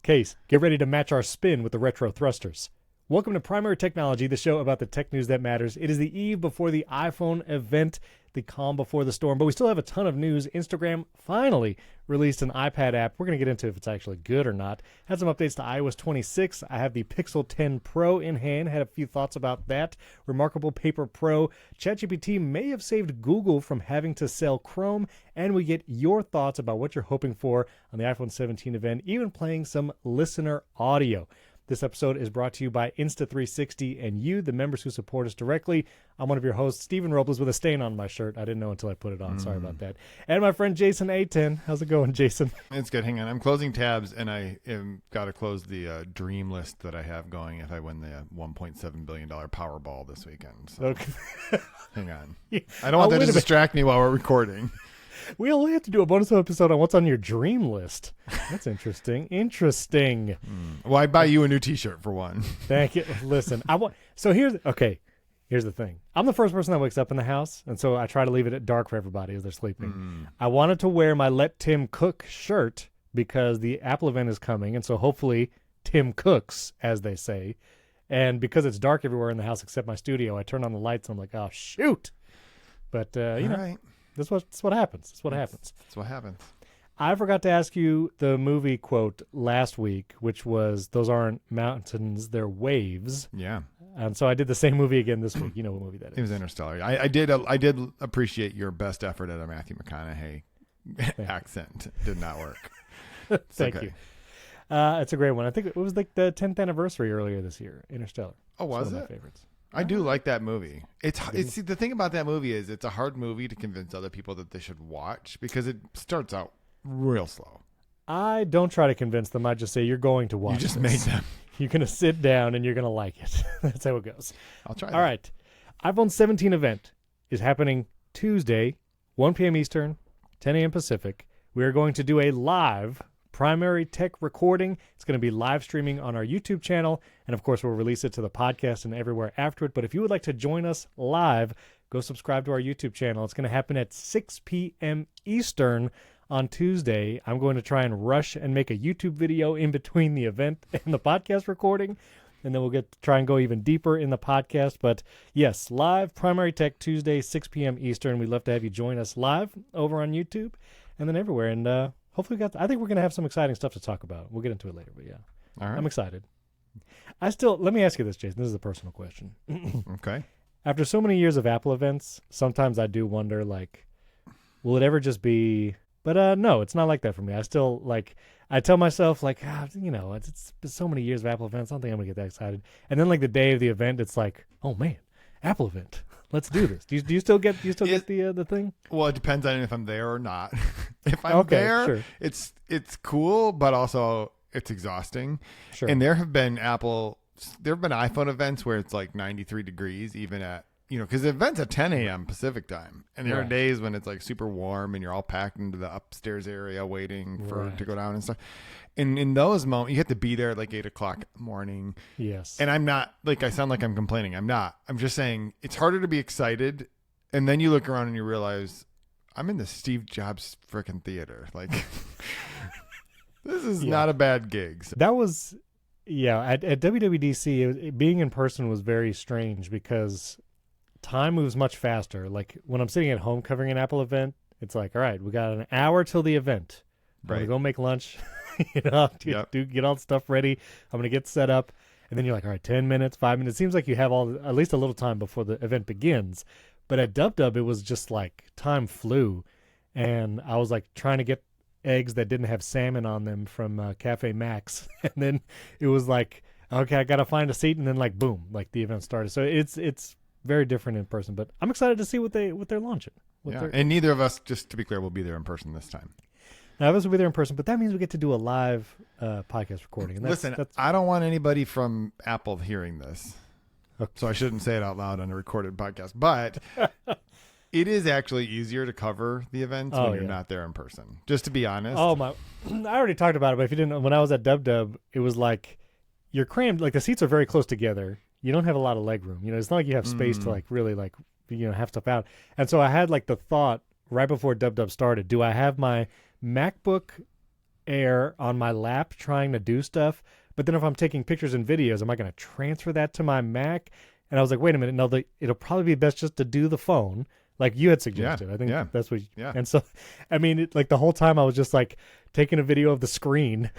Case, get ready to match our spin with the retro thrusters. Welcome to Primary Technology, the show about the tech news that matters. It is the eve before the iPhone event, the calm before the storm, but we still have a ton of news. Instagram finally released an iPad app. We're going to get into if it's actually good or not. Had some updates to iOS 26. I have the Pixel 10 Pro in hand. Had a few thoughts about that. Remarkable Paper Pro. ChatGPT may have saved Google from having to sell Chrome, and we get your thoughts about what you're hoping for on the iPhone 17 event, even playing some listener audio. This episode is brought to you by Insta360 and you, the members who support us directly. I'm one of your hosts, Stephen Robles, with a stain on my shirt. I didn't know until I put it on. Sorry about that. And my friend Jason A10. How's it going, Jason? It's good. Hang on. I'm closing tabs, and I am got to close the dream list that I have going if I win the $1.7 billion Powerball this weekend. So. Okay. Hang on. I don't want that to distract me while we're recording. We only have to do a bonus episode on what's on your dream list. That's interesting. Interesting. Well, I buy you a new T-shirt for one. Thank you. Listen, here's the thing. I'm the first person that wakes up in the house, and so I try to leave it at dark for everybody as they're sleeping. I wanted to wear my Let Tim Cook shirt because the Apple event is coming, and so hopefully Tim cooks, as they say. And because it's dark everywhere in the house except my studio, I turn on the lights and I'm like, oh, shoot. But, you know. Right. That's what happens. That's what happens. That's what happens. I forgot to ask you the movie quote last week, which was, those aren't mountains, they're waves. Yeah. And so I did the same movie again this week. You know what movie that is. It was Interstellar. I did appreciate your best effort at a Matthew McConaughey accent. Did not work. Thank you. It's a great one. I think it was like the 10th anniversary earlier this year, Interstellar. Oh, was it? One of my favorites. I do like that movie. It's the thing about that movie is it's a hard movie to convince other people that they should watch because it starts out real slow. I don't try to convince them. I just say you're going to watch. You just this. made them. You're going to sit down and you're going to like it. That's how it goes. I'll try. All right. iPhone 17 event is happening Tuesday, 1 p.m. Eastern, 10 a.m. Pacific. We are going to do a live primary tech recording. It's going to be live streaming on our YouTube channel. And of course, we'll release it to the podcast and everywhere after it. But if you would like to join us live, go subscribe to our YouTube channel. It's going to happen at 6 p.m. Eastern on Tuesday. I'm going to try and rush and make a YouTube video in between the event and the podcast recording. And then we'll try and go even deeper in the podcast. But yes, live primary tech Tuesday, 6 p.m. Eastern. We'd love to have you join us live over on YouTube and then everywhere. And, hopefully, I think we're going to have some exciting stuff to talk about. We'll get into it later, but yeah. All right. I'm excited. Let me ask you this, Jason. This is a personal question. Okay. After so many years of Apple events, sometimes I do wonder, like, will it ever just be, but no, it's not like that for me. I still, I tell myself, it's been so many years of Apple events, I don't think I'm going to get that excited. And then, the day of the event, it's like, oh, man, Apple event. Let's do this. Do you still get the thing? Well, it depends on if I'm there or not. If I'm there, sure. It's cool, but also it's exhausting. Sure. And there have been iPhone events where it's like 93 degrees, even at because the event's at 10 a.m. Pacific time, and there are days when it's like super warm and you're all packed into the upstairs area waiting for it to go down and stuff. And in those moments, you have to be there at like 8 o'clock morning. Yes. And I'm not I sound like I'm complaining. I'm not. I'm just saying it's harder to be excited. And then you look around and you realize I'm in the Steve Jobs frickin' theater. This is not a bad gig. So. That was, at WWDC, being in person was very strange because time moves much faster. Like when I'm sitting at home covering an Apple event, it's like, all right, we got an hour till the event. I'm going to go make lunch. Get all the stuff ready. I'm going to get set up. And then you're like, all right, 10 minutes, 5 minutes. It seems like you have at least a little time before the event begins. But at DubDub, it was just like time flew. And I was like trying to get eggs that didn't have salmon on them from Cafe Max. And then it was like, okay, I got to find a seat. And then boom, the event started. So it's very different in person. But I'm excited to see what they're launching. And neither of us, just to be clear, will be there in person this time. Now, of us will be there in person, but that means we get to do a live podcast recording. And Listen, I don't want anybody from Apple hearing this, so I shouldn't say it out loud on a recorded podcast. But it is actually easier to cover the events when you're not there in person, just to be honest. Oh, I already talked about it, but if you didn't, when I was at DubDub, it was like you're crammed. Like the seats are very close together. You don't have a lot of leg room. It's not like you have space to really have stuff out. And so I had the thought right before DubDub started, do I have my MacBook Air on my lap trying to do stuff. But then if I'm taking pictures and videos, am I going to transfer that to my Mac? And I was like, wait a minute, no, it'll probably be best just to do the phone, like you had suggested. I think that's what. Yeah. And so, I mean, like the whole time I was just like taking a video of the screen,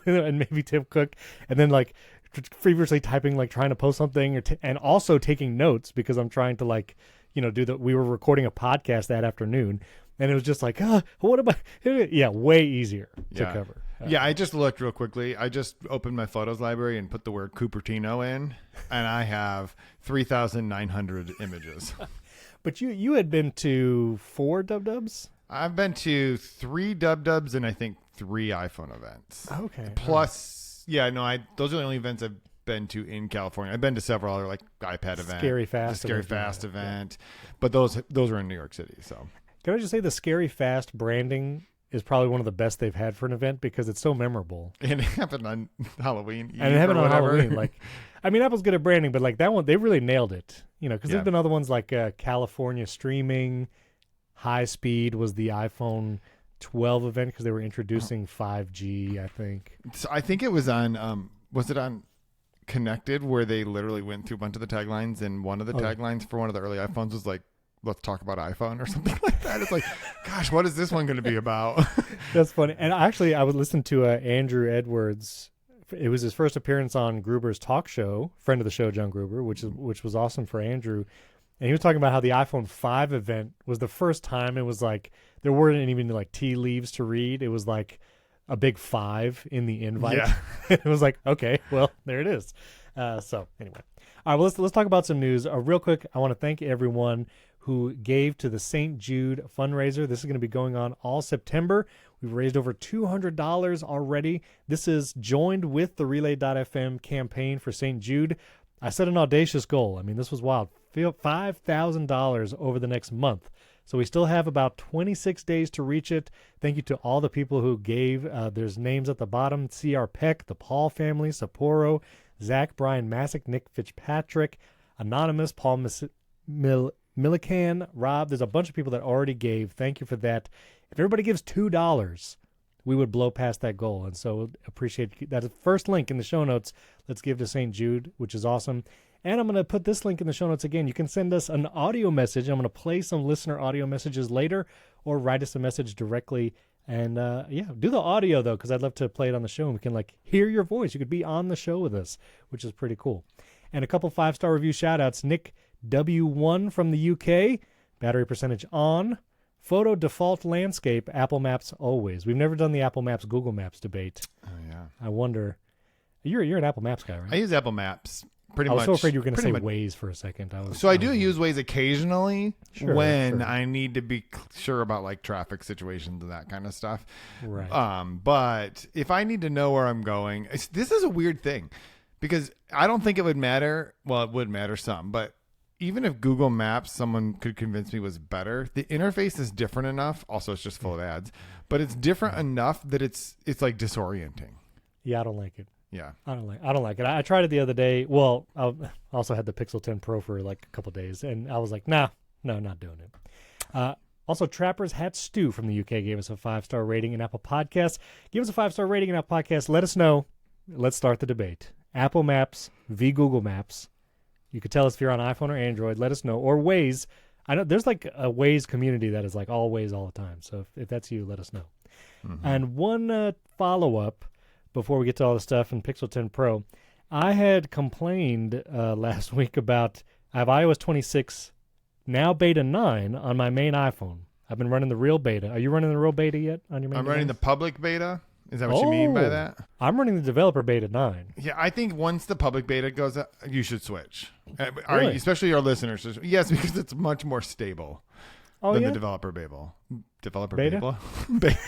and maybe Tim Cook, and then like feverishly typing, like trying to post something, and also taking notes because I'm trying to like, we were recording a podcast that afternoon, and it was just like, what about? Yeah, way easier to cover. Yeah, I just looked real quickly. I just opened my photos library and put the word Cupertino in, and I have 3,900 images. But you had been to 4 Dub-Dubs? I've been to 3 Dub-Dubs and I think 3 iPhone events. Okay. Plus, those are the only events I've been to in California. I've been to several other like iPad events. Scary Fast. The Scary Fast event. But those were in New York City, so. Can I just say the Scary Fast branding is probably one of the best they've had for an event because it's so memorable. And it happened on Halloween. And it happened on Halloween. Like, I mean, Apple's good at branding, but like that one, they really nailed it. Because there's been other ones like California Streaming, High Speed was the iPhone 12 event because they were introducing 5G, I think. So I think it was on, was it on Connected where they literally went through a bunch of the taglines, and one of the taglines for one of the early iPhones was like, let's talk about iPhone or something like that. It's like, gosh, what is this one going to be about? That's funny. And actually, I would listen to Andrew Edwards. It was his first appearance on Gruber's talk show, friend of the show, John Gruber, which was awesome for Andrew. And he was talking about how the iPhone 5 event was the first time it was like, there weren't even like tea leaves to read. It was like a big 5 in the invite. Yeah. It was like, okay, well, there it is. So anyway. All right, well, let's talk about some news. Real quick, I want to thank everyone who gave to the St. Jude fundraiser. This is going to be going on all September. We've raised over $200 already. This is joined with the Relay.fm campaign for St. Jude. I set an audacious goal. I mean, this was wild. $5,000 over the next month. So we still have about 26 days to reach it. Thank you to all the people who gave. There's names at the bottom. C.R. Peck, the Paul family, Sapporo, Zach, Brian Masick, Nick Fitzpatrick, Anonymous, Paul Millican, Rob. There's a bunch of people that already gave. Thank you for that. If everybody gives $2, we would blow past that goal. And so appreciate that. First link in the show notes. Let's give to St. Jude, which is awesome. And I'm going to put this link in the show notes again. You can send us an audio message. I'm going to play some listener audio messages later, or write us a message directly. And do the audio though, because I'd love to play it on the show and we can like hear your voice. You could be on the show with us, which is pretty cool. And a couple 5-star review shout outs. Nick W1 from the UK, battery percentage on, photo default landscape, Apple Maps always. We've never done the Apple Maps Google Maps debate. Oh yeah. I wonder. You're an Apple Maps guy, right? I use Apple Maps pretty much. I was so afraid you were going to say Waze for a second. I do use Waze occasionally when I need to be sure about like traffic situations and that kind of stuff. Right. But if I need to know where I'm going, this is a weird thing because I don't think it would matter. Well, it would matter some, but even if Google Maps, someone could convince me was better, the interface is different enough. Also, it's just full of ads, but it's different enough that it's like disorienting. Yeah, I don't like it. Yeah, I don't like it. I tried it the other day. Well, I also had the Pixel 10 Pro for like a couple days, and I was like, no, not doing it. Also, Trapper's Hat Stew from the UK gave us a 5-star rating in Apple Podcasts. Give us a 5-star rating in Apple Podcasts. Let us know. Let's start the debate. Apple Maps v. Google Maps. You could tell us if you're on iPhone or Android. Let us know. Or Waze. I know there's like a Waze community that is like all Waze all the time. So if that's you, let us know. Mm-hmm. And one follow-up before we get to all the stuff in Pixel 10 Pro. I had complained last week about I have iOS 26, now beta 9 on my main iPhone. I've been running the real beta. Are you running the real beta yet on your main I'm device? running the public beta. Is that what you mean by that? I'm running the developer beta 9. Yeah, I think once the public beta goes up, you should switch. Really? Especially our listeners. Yes, because it's much more stable than the developer beta. Developer beta? beta?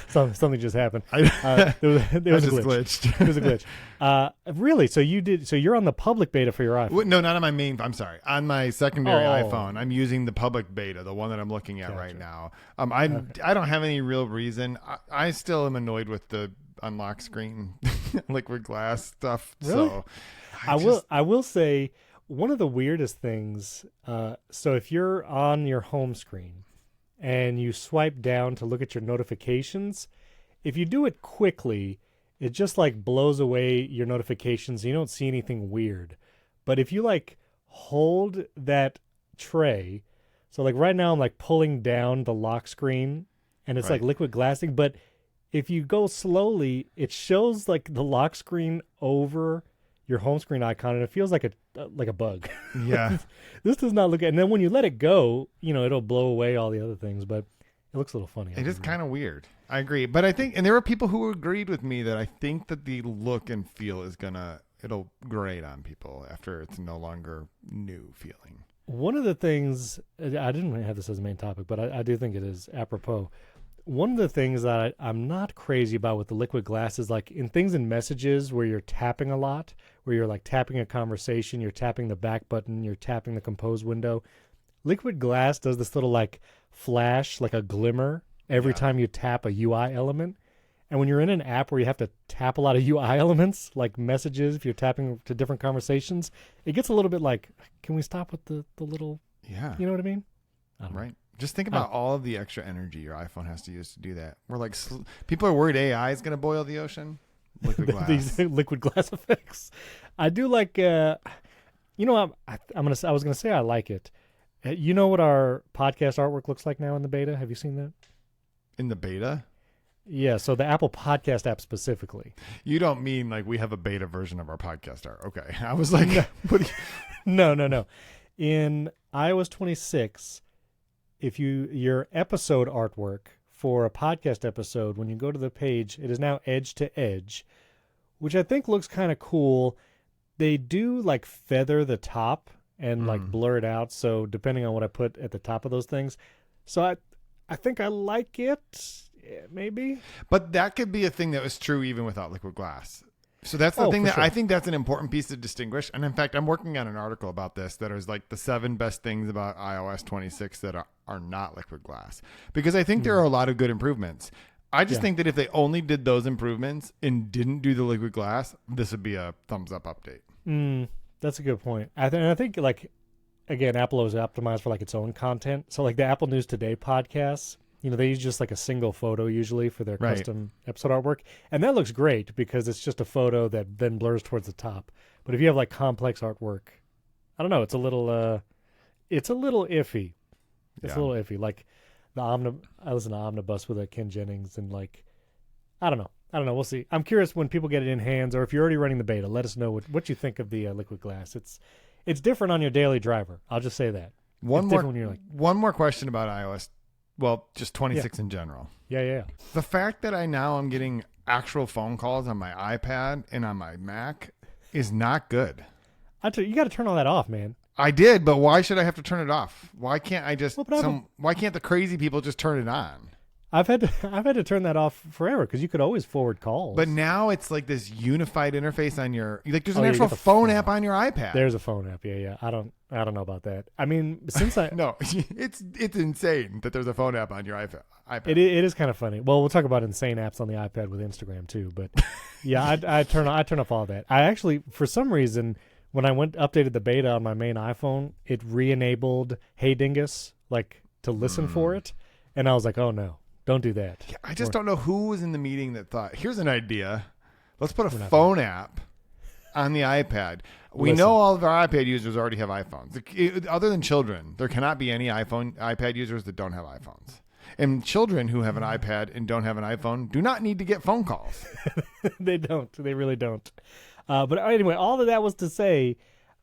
Something just happened. It was a glitch. It was a glitch. Really? So you're on the public beta for your iPhone? No, not on my main. I'm sorry. On my secondary iPhone, I'm using the public beta, the one that I'm looking at right now. I don't have any real reason. I still am annoyed with the unlock screen, liquid glass stuff. Really? So I will say one of the weirdest things. So if you're on your home screen and you swipe down to look at your notifications, if you do it quickly, it just like blows away your notifications. You don't see anything weird. But if you like hold that tray, so like right now I'm like pulling down the lock screen and it's like liquid glassing, but if you go slowly, it shows like the lock screen over your home screen icon, and it feels like a bug. Yeah. This does not look. And then when you let it go, it'll blow away all the other things. But it looks a little funny. It is kind of weird. I agree, but I think, and there were people who agreed with me that I think that the look and feel it'll grate on people after it's no longer new feeling. One of the things, I didn't have this as a main topic, but I do think it is apropos. One of the things that I'm not crazy about with the liquid glass is like in things in messages where you're tapping a lot, where you're like tapping a conversation, you're tapping the back button, you're tapping the compose window. Liquid glass does this little like flash, like a glimmer every time you tap a UI element. And when you're in an app where you have to tap a lot of UI elements, like messages, if you're tapping to different conversations, it gets a little bit like, can we stop with the little, you know what I mean? I don't know. Just think about all of the extra energy your iPhone has to use to do that. We're like, people are worried AI is going to boil the ocean. Liquid glass. These liquid glass effects. I do like, I was going to say I like it. You know what our podcast artwork looks like now in the beta? Have you seen that? In the beta? Yeah, so the Apple Podcast app specifically. You don't mean like we have a beta version of our podcast art. Okay. I was like, No. In iOS 26, if your episode artwork for a podcast episode, when you go to the page, it is now edge to edge, which I think looks kind of cool. They do like feather the top and like blur it out. So depending on what I put at the top of those things. So I think I like it. Yeah, maybe. But that could be a thing that was true even without liquid glass. So that's the thing that I think that's an important piece to distinguish. And in fact, I'm working on an article about this that is like the 7 best things about iOS 26 that are not liquid glass. Because I think there are a lot of good improvements. I just think that if they only did those improvements and didn't do the liquid glass, this would be a thumbs up update. That's a good point. I think like, again, Apple is optimized for like its own content. So like the Apple News Today podcasts, they use just like a single photo usually for their custom episode artwork. And that looks great because it's just a photo that then blurs towards the top. But if you have like complex artwork, I don't know, it's a little iffy. It's a little iffy. Like I listen to Omnibus with Ken Jennings and like, I don't know. We'll see. I'm curious when people get it in hands, or if you're already running the beta, let us know what you think of the liquid glass. It's different on your daily driver. I'll just say that. One more question about iOS. Well, just 26 in general. Yeah. The fact that I now am getting actual phone calls on my iPad and on my Mac is not good. You got to turn all that off, man. I did, but why should I have to turn it off? Why can't I just? Why can't the crazy people just turn it on? I've had to turn that off forever because you could always forward calls. But now it's like this unified interface on your there's an actual phone app on your iPad. There's a phone app. Yeah. I don't know about that. I mean, since I no, it's insane that there's a phone app on your iPad. It is kind of funny. Well, we'll talk about insane apps on the iPad with Instagram too. But yeah, I turn off all that. I actually, for some reason, when I updated the beta on my main iPhone, it re-enabled Hey Dingus to listen for it, and I was like, oh no. Don't do that. Yeah, I just don't know who was in the meeting that thought, here's an idea. Let's put a phone app on the iPad. We know all of our iPad users already have iPhones. Other than children, there cannot be any iPad users that don't have iPhones. And children who have an iPad and don't have an iPhone do not need to get phone calls. They don't. They really don't. But anyway, all of that was to say,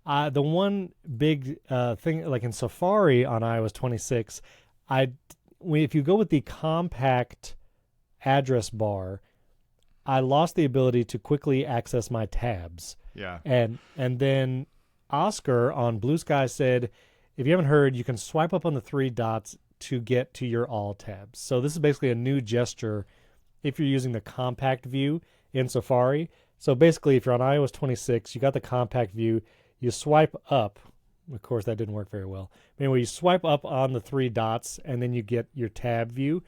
the one big thing, like in Safari on iOS 26, if you go with the compact address bar, I lost the ability to quickly access my tabs. Yeah. And then Oscar on Blue Sky said, if you haven't heard, you can swipe up on the 3 dots to get to your all tabs. So this is basically a new gesture if you're using the compact view in Safari. So basically, if you're on iOS 26, you got the compact view, you swipe up. Of course, that didn't work very well. But anyway, you swipe up on the 3 dots, and then you get your tab view.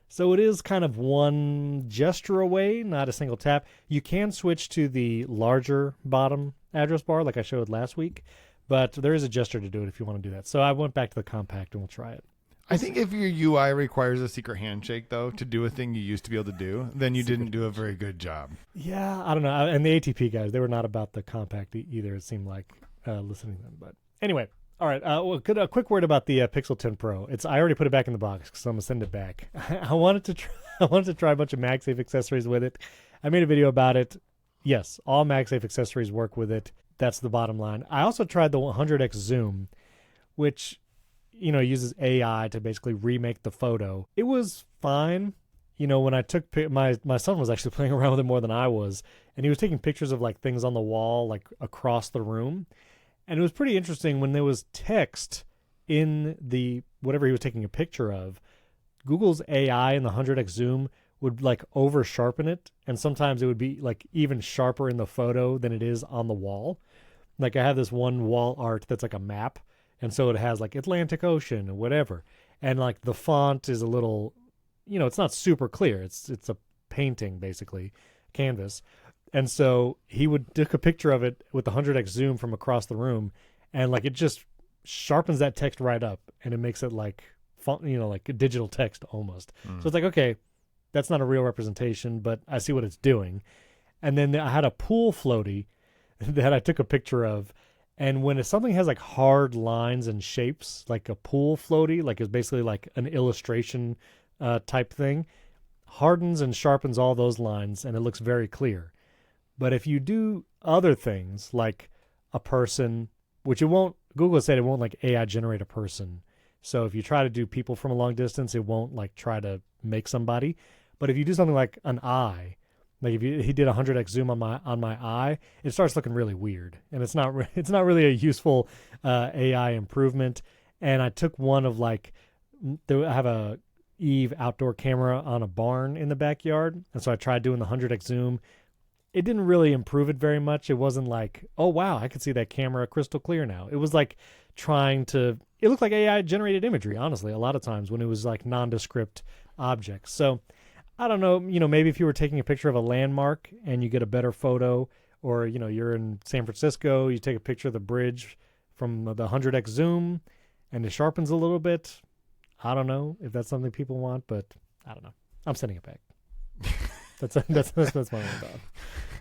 So it is kind of one gesture away, not a single tap. You can switch to the larger bottom address bar, like I showed last week. But there is a gesture to do it if you want to do that. So I went back to the compact, and we'll try it. I think if your UI requires a secret handshake, though, to do a thing you used to be able to do, then you didn't do a very good job. Yeah, I don't know. And the ATP guys, they were not about the compact either, it seemed like, listening to them. But anyway, all right. A quick word about the Pixel 10 Pro. I already put it back in the box because I'm going to send it back. I wanted to try a bunch of MagSafe accessories with it. I made a video about it. Yes, all MagSafe accessories work with it. That's the bottom line. I also tried the 100x zoom, which, uses AI to basically remake the photo. It was fine. When I took my son was actually playing around with it more than I was, and he was taking pictures of like things on the wall, like across the room. And it was pretty interesting when there was text in the whatever he was taking a picture of. Google's AI in the 100x zoom would like over sharpen it, and sometimes it would be like even sharper in the photo than it is on the wall. Like I have this one wall art that's like a map, and so it has like Atlantic Ocean or whatever, and like the font is a little, it's not super clear. It's a painting basically, canvas, and so he would take a picture of it with the 100x zoom from across the room, and like it just sharpens that text right up, and it makes it like font, like a digital text almost. So it's like, okay, that's not a real representation, but I see what it's doing. And then I had a pool floaty that I took a picture of. And when something has like hard lines and shapes, like a pool floaty, like it's basically like an illustration type thing, hardens and sharpens all those lines and it looks very clear. But if you do other things like a person, which it won't, Google said it won't like AI generate a person. So if you try to do people from a long distance, it won't like try to make somebody. But if you do something like an eye, like if he did a 100x zoom on my eye, it starts looking really weird, and it's not really a useful AI improvement. And I took one of like, I have a Eve outdoor camera on a barn in the backyard, and so I tried doing the 100x zoom. It didn't really improve it very much. It wasn't like, oh wow, I can see that camera crystal clear now. It was like it looked like AI generated imagery, honestly, a lot of times when it was like nondescript objects. So I don't know, maybe if you were taking a picture of a landmark and you get a better photo, or, you're in San Francisco, you take a picture of the bridge from the 100x zoom and it sharpens a little bit. I don't know if that's something people want, but I don't know. I'm sending it back. That's my own thought.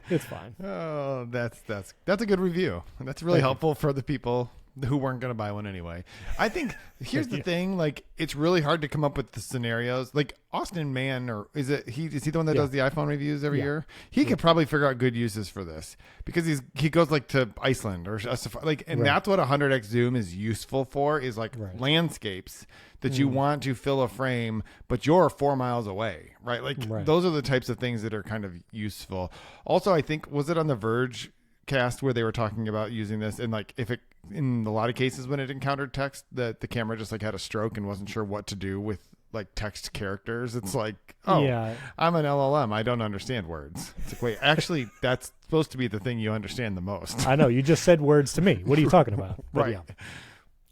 It's fine. Oh, that's a good review. That's really helpful for the people who weren't going to buy one anyway. I think here's the thing, like it's really hard to come up with the scenarios. Like Austin Mann, or is he the one that does the iPhone reviews every year? He could probably figure out good uses for this because he goes like to Iceland or like, and that's what a 100x zoom is useful for, is like landscapes that you want to fill a frame, but you're 4 miles away, right? Like those are the types of things that are kind of useful. Also, I think, was it on the Verge cast where they were talking about using this, and like if it, in a lot of cases when it encountered text, that the camera just like had a stroke and wasn't sure what to do with like text characters. It's like, I'm an LLM, I don't understand words. It's like, wait, actually that's supposed to be the thing you understand the most. I know, you just said words to me. What are you talking about? Right.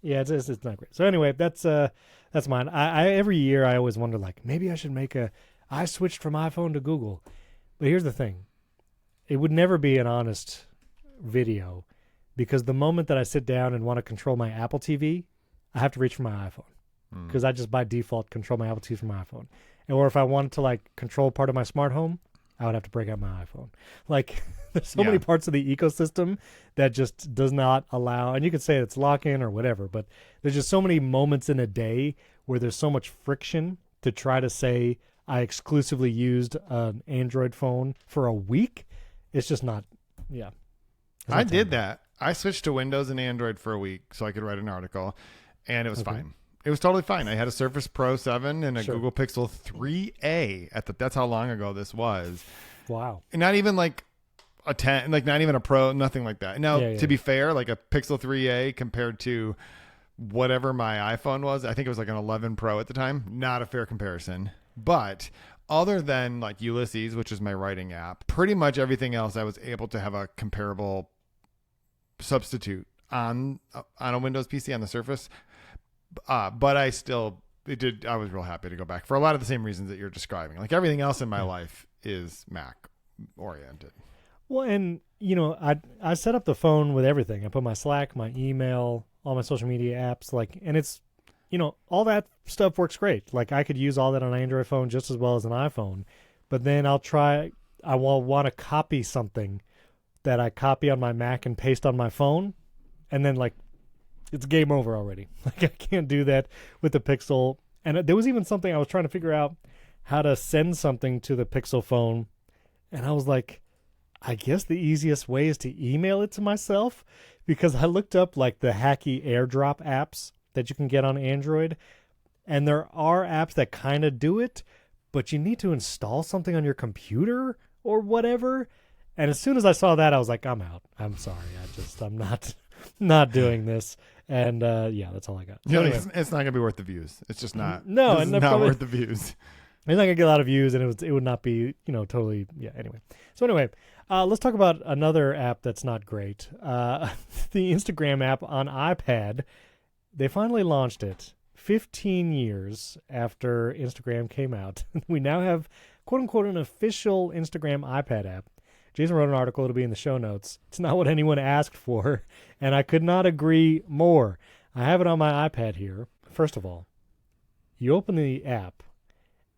Yeah, it's not great. So anyway, that's mine. I every year I always wonder, like, maybe I should I switched from iPhone to Google. But here's the thing. It would never be an honest video, because the moment that I sit down and want to control my Apple TV, I have to reach for my iPhone, because I just by default control my Apple TV from my iPhone. Or if I wanted to like control part of my smart home, I would have to break out my iPhone. Like there's so many parts of the ecosystem that just does not allow, and you could say it's lock-in or whatever, but there's just so many moments in a day where there's so much friction to try to say I exclusively used an Android phone for a week. It's just not, I did that. I switched to Windows and Android for a week so I could write an article, and it was fine. It was totally fine. I had a Surface Pro 7 and a Google Pixel 3a that's how long ago this was. Wow. And not even like a 10, like not even a Pro, nothing like that. Now, to be fair, like a Pixel 3a compared to whatever my iPhone was, I think it was like an 11 Pro at the time. Not a fair comparison. But other than like Ulysses, which is my writing app, pretty much everything else I was able to have a comparable substitute on a Windows PC on the Surface. But I was real happy to go back for a lot of the same reasons that you're describing. Like everything else in my life is Mac oriented. Well, and I set up the phone with everything. I put my Slack, my email, all my social media apps, like, and it's, all that stuff works great. Like I could use all that on an Android phone just as well as an iPhone. But then I will want to copy something that I copy on my Mac and paste on my phone. And then like it's game over already. Like I can't do that with the Pixel. And there was even something I was trying to figure out how to send something to the Pixel phone. And I was like, I guess the easiest way is to email it to myself, because I looked up like the hacky AirDrop apps that you can get on Android. And there are apps that kind of do it, but you need to install something on your computer or whatever. And as soon as I saw that, I was like, I'm out. I'm sorry. I'm not doing this. And yeah, that's all I got. So anyway. It's not gonna be worth the views. It's just not. No, it's not worth the views. It's not gonna get a lot of views, and it would not be totally Anyway, let's talk about another app that's not great. The Instagram app on iPad. They finally launched it 15 years after Instagram came out. We now have quote unquote an official Instagram iPad app. Jason wrote an article, it'll be in the show notes. It's not what anyone asked for, and I could not agree more. I have it on my iPad here. First of all, you open the app,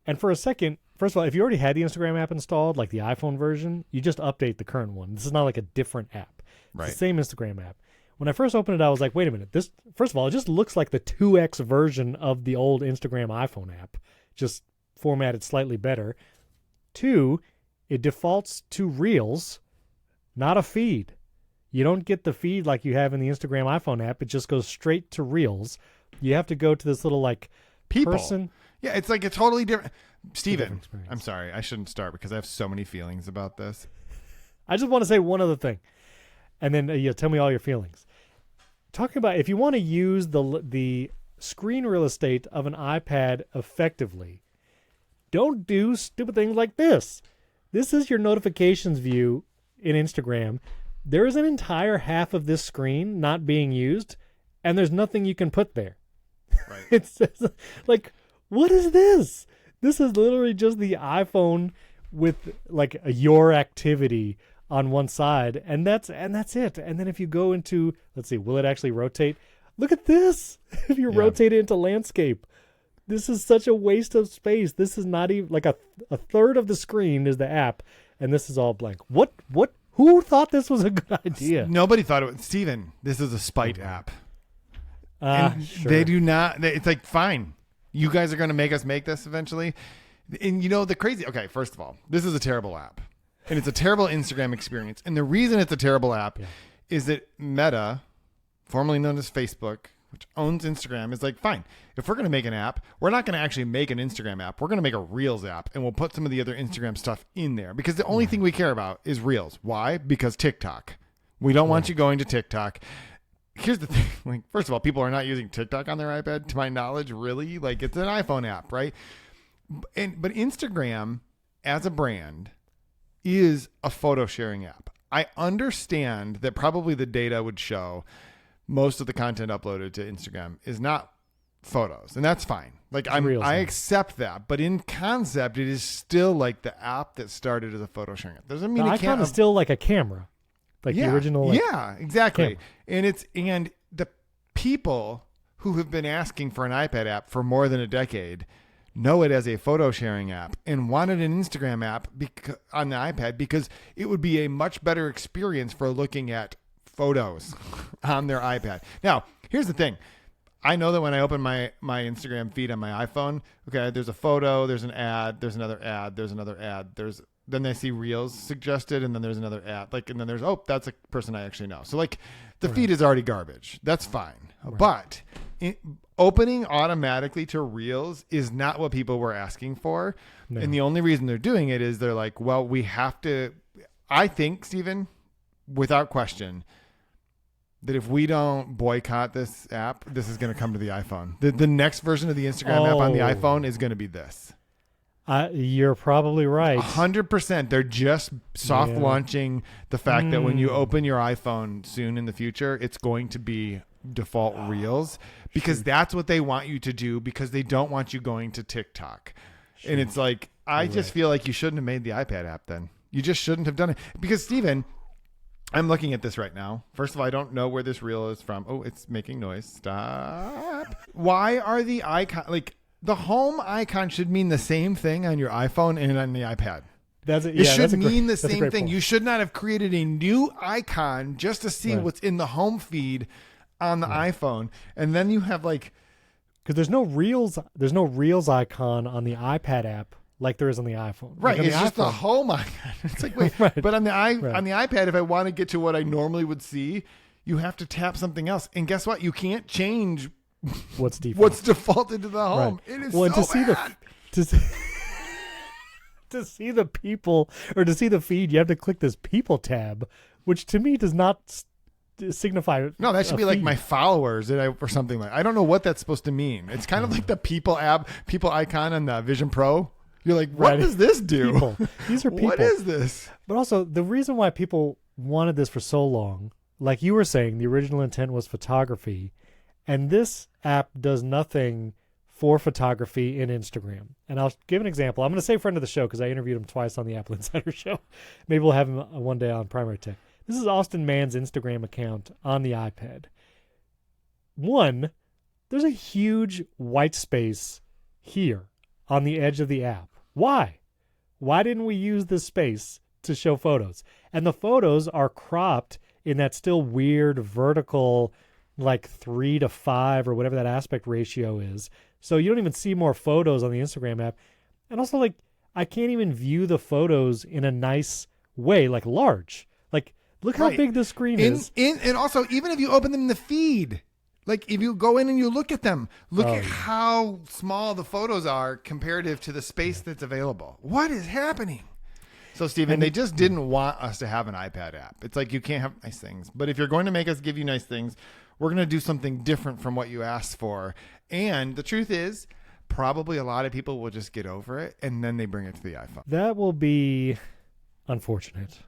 and for a second, first of all, if you already had the Instagram app installed, like the iPhone version, you just update the current one. This is not like a different app. It's the same Instagram app. When I first opened it, I was like, wait a minute. This, first of all, it just looks like the 2X version of the old Instagram iPhone app, just formatted slightly better. 2, it defaults to Reels, not a feed. You don't get the feed like you have in the Instagram iPhone app. It just goes straight to Reels. You have to go to this little like person. Yeah, it's like a totally different. Steven, I'm sorry. I shouldn't start because I have so many feelings about this. I just want to say one other thing, and then tell me all your feelings. Talking about if you want to use the screen real estate of an iPad effectively, don't do stupid things like this. This is your notifications view in Instagram. There is an entire half of this screen not being used, and there's nothing you can put there. Right. It's like, what is this? This is literally just the iPhone with like your activity on one side, and that's it. And then if you go into, let's see, will it actually rotate? Look at this. If you rotate it into landscape, this is such a waste of space. This is not even like a third of the screen is the app, and this is all blank. What? Who thought this was a good idea? Nobody thought it was. Steven, this is a spite app. Sure. They do not. It's like, fine. You guys are going to make us make this eventually. And the crazy. Okay, first of all, this is a terrible app. And it's a terrible Instagram experience. And the reason it's a terrible app is that Meta, formerly known as Facebook, which owns Instagram, is like, fine, if we're going to make an app, we're not going to actually make an Instagram app. We're going to make a Reels app, and we'll put some of the other Instagram stuff in there, because the only thing we care about is Reels. Why? Because TikTok. We don't want you going to TikTok. Here's the thing. Like, first of all, people are not using TikTok on their iPad, to my knowledge, really. Like, it's an iPhone app, right? But Instagram, as a brand, is a photo sharing app. I understand that probably the data would show most of the content uploaded to Instagram is not photos, and that's fine. Like, I accept that, but in concept, it is still like the app that started as a photo sharing app. Doesn't mean the icon is still like a camera, like the original. Yeah, exactly. Camera. And the people who have been asking for an iPad app for more than a decade know it as a photo sharing app and wanted an Instagram app on the iPad because it would be a much better experience for looking at photos on their iPad. Now, here's the thing. I know that when I open my Instagram feed on my iPhone, okay, there's a photo, there's an ad, there's another ad, there's another ad, then I see Reels suggested, and then there's another ad, and then there's, that's a person I actually know. So like the feed is already garbage. That's fine. Right. But opening automatically to Reels is not what people were asking for. No. And the only reason they're doing it is they're like, well, we have to, I think, Steven, without question, that if we don't boycott this app, this is going to come to the iPhone. The next version of the Instagram app on the iPhone is going to be this. You're probably right. 100%. They're just soft launching the fact that when you open your iPhone soon in the future, it's going to be default Reels, because that's what they want you to do, because they don't want you going to TikTok. And it's like, I just feel like you shouldn't have made the iPad app then. You just shouldn't have done it. Because, Steven, I'm looking at this right now. First of all, I don't know where this reel is from. Oh, it's making noise. Stop. Why are the icon like the home icon should mean the same thing on your iPhone and on the iPad? It should mean the same thing. You should not have created a new icon just to see what's in the home feed on the iPhone, and then you have like because there's no Reels icon on the iPad app like there is on the iPhone. Right, like it's just the home icon. It's like wait, but on the iPad, if I want to get to what I normally would see, you have to tap something else, and guess what? You can't change what's defaulted to the home. Right. It is so bad. To see the people or to see the feed, you have to click this people tab, which to me does not signify. No, that should be like my followers or something like. I don't know what that's supposed to mean. It's kind of like the people icon on the Vision Pro. You're like, what does this do? People. These are people. What is this? But also, the reason why people wanted this for so long, like you were saying, the original intent was photography, and this app does nothing for photography in Instagram. And I'll give an example. I'm going to say friend of the show because I interviewed him twice on the Apple Insider show. Maybe we'll have him one day on Primary Tech. This is Austin Mann's Instagram account on the iPad. One, there's a huge white space here on the edge of the app. Why? Why didn't we use this space to show photos? And the photos are cropped in that still weird vertical, like 3:5 or whatever that aspect ratio is. So you don't even see more photos on the Instagram app. And also, like, I can't even view the photos in a nice way, like large. Like, look how big the screen is. And also, even if you open them in the feed, like if you go in and you look at them, look at how small the photos are comparative to the space that's available. What is happening? So, Stephen, they just didn't want us to have an iPad app. It's like you can't have nice things. But if you're going to make us give you nice things, we're going to do something different from what you asked for. And the truth is, probably a lot of people will just get over it, and then they bring it to the iPhone. That will be unfortunate,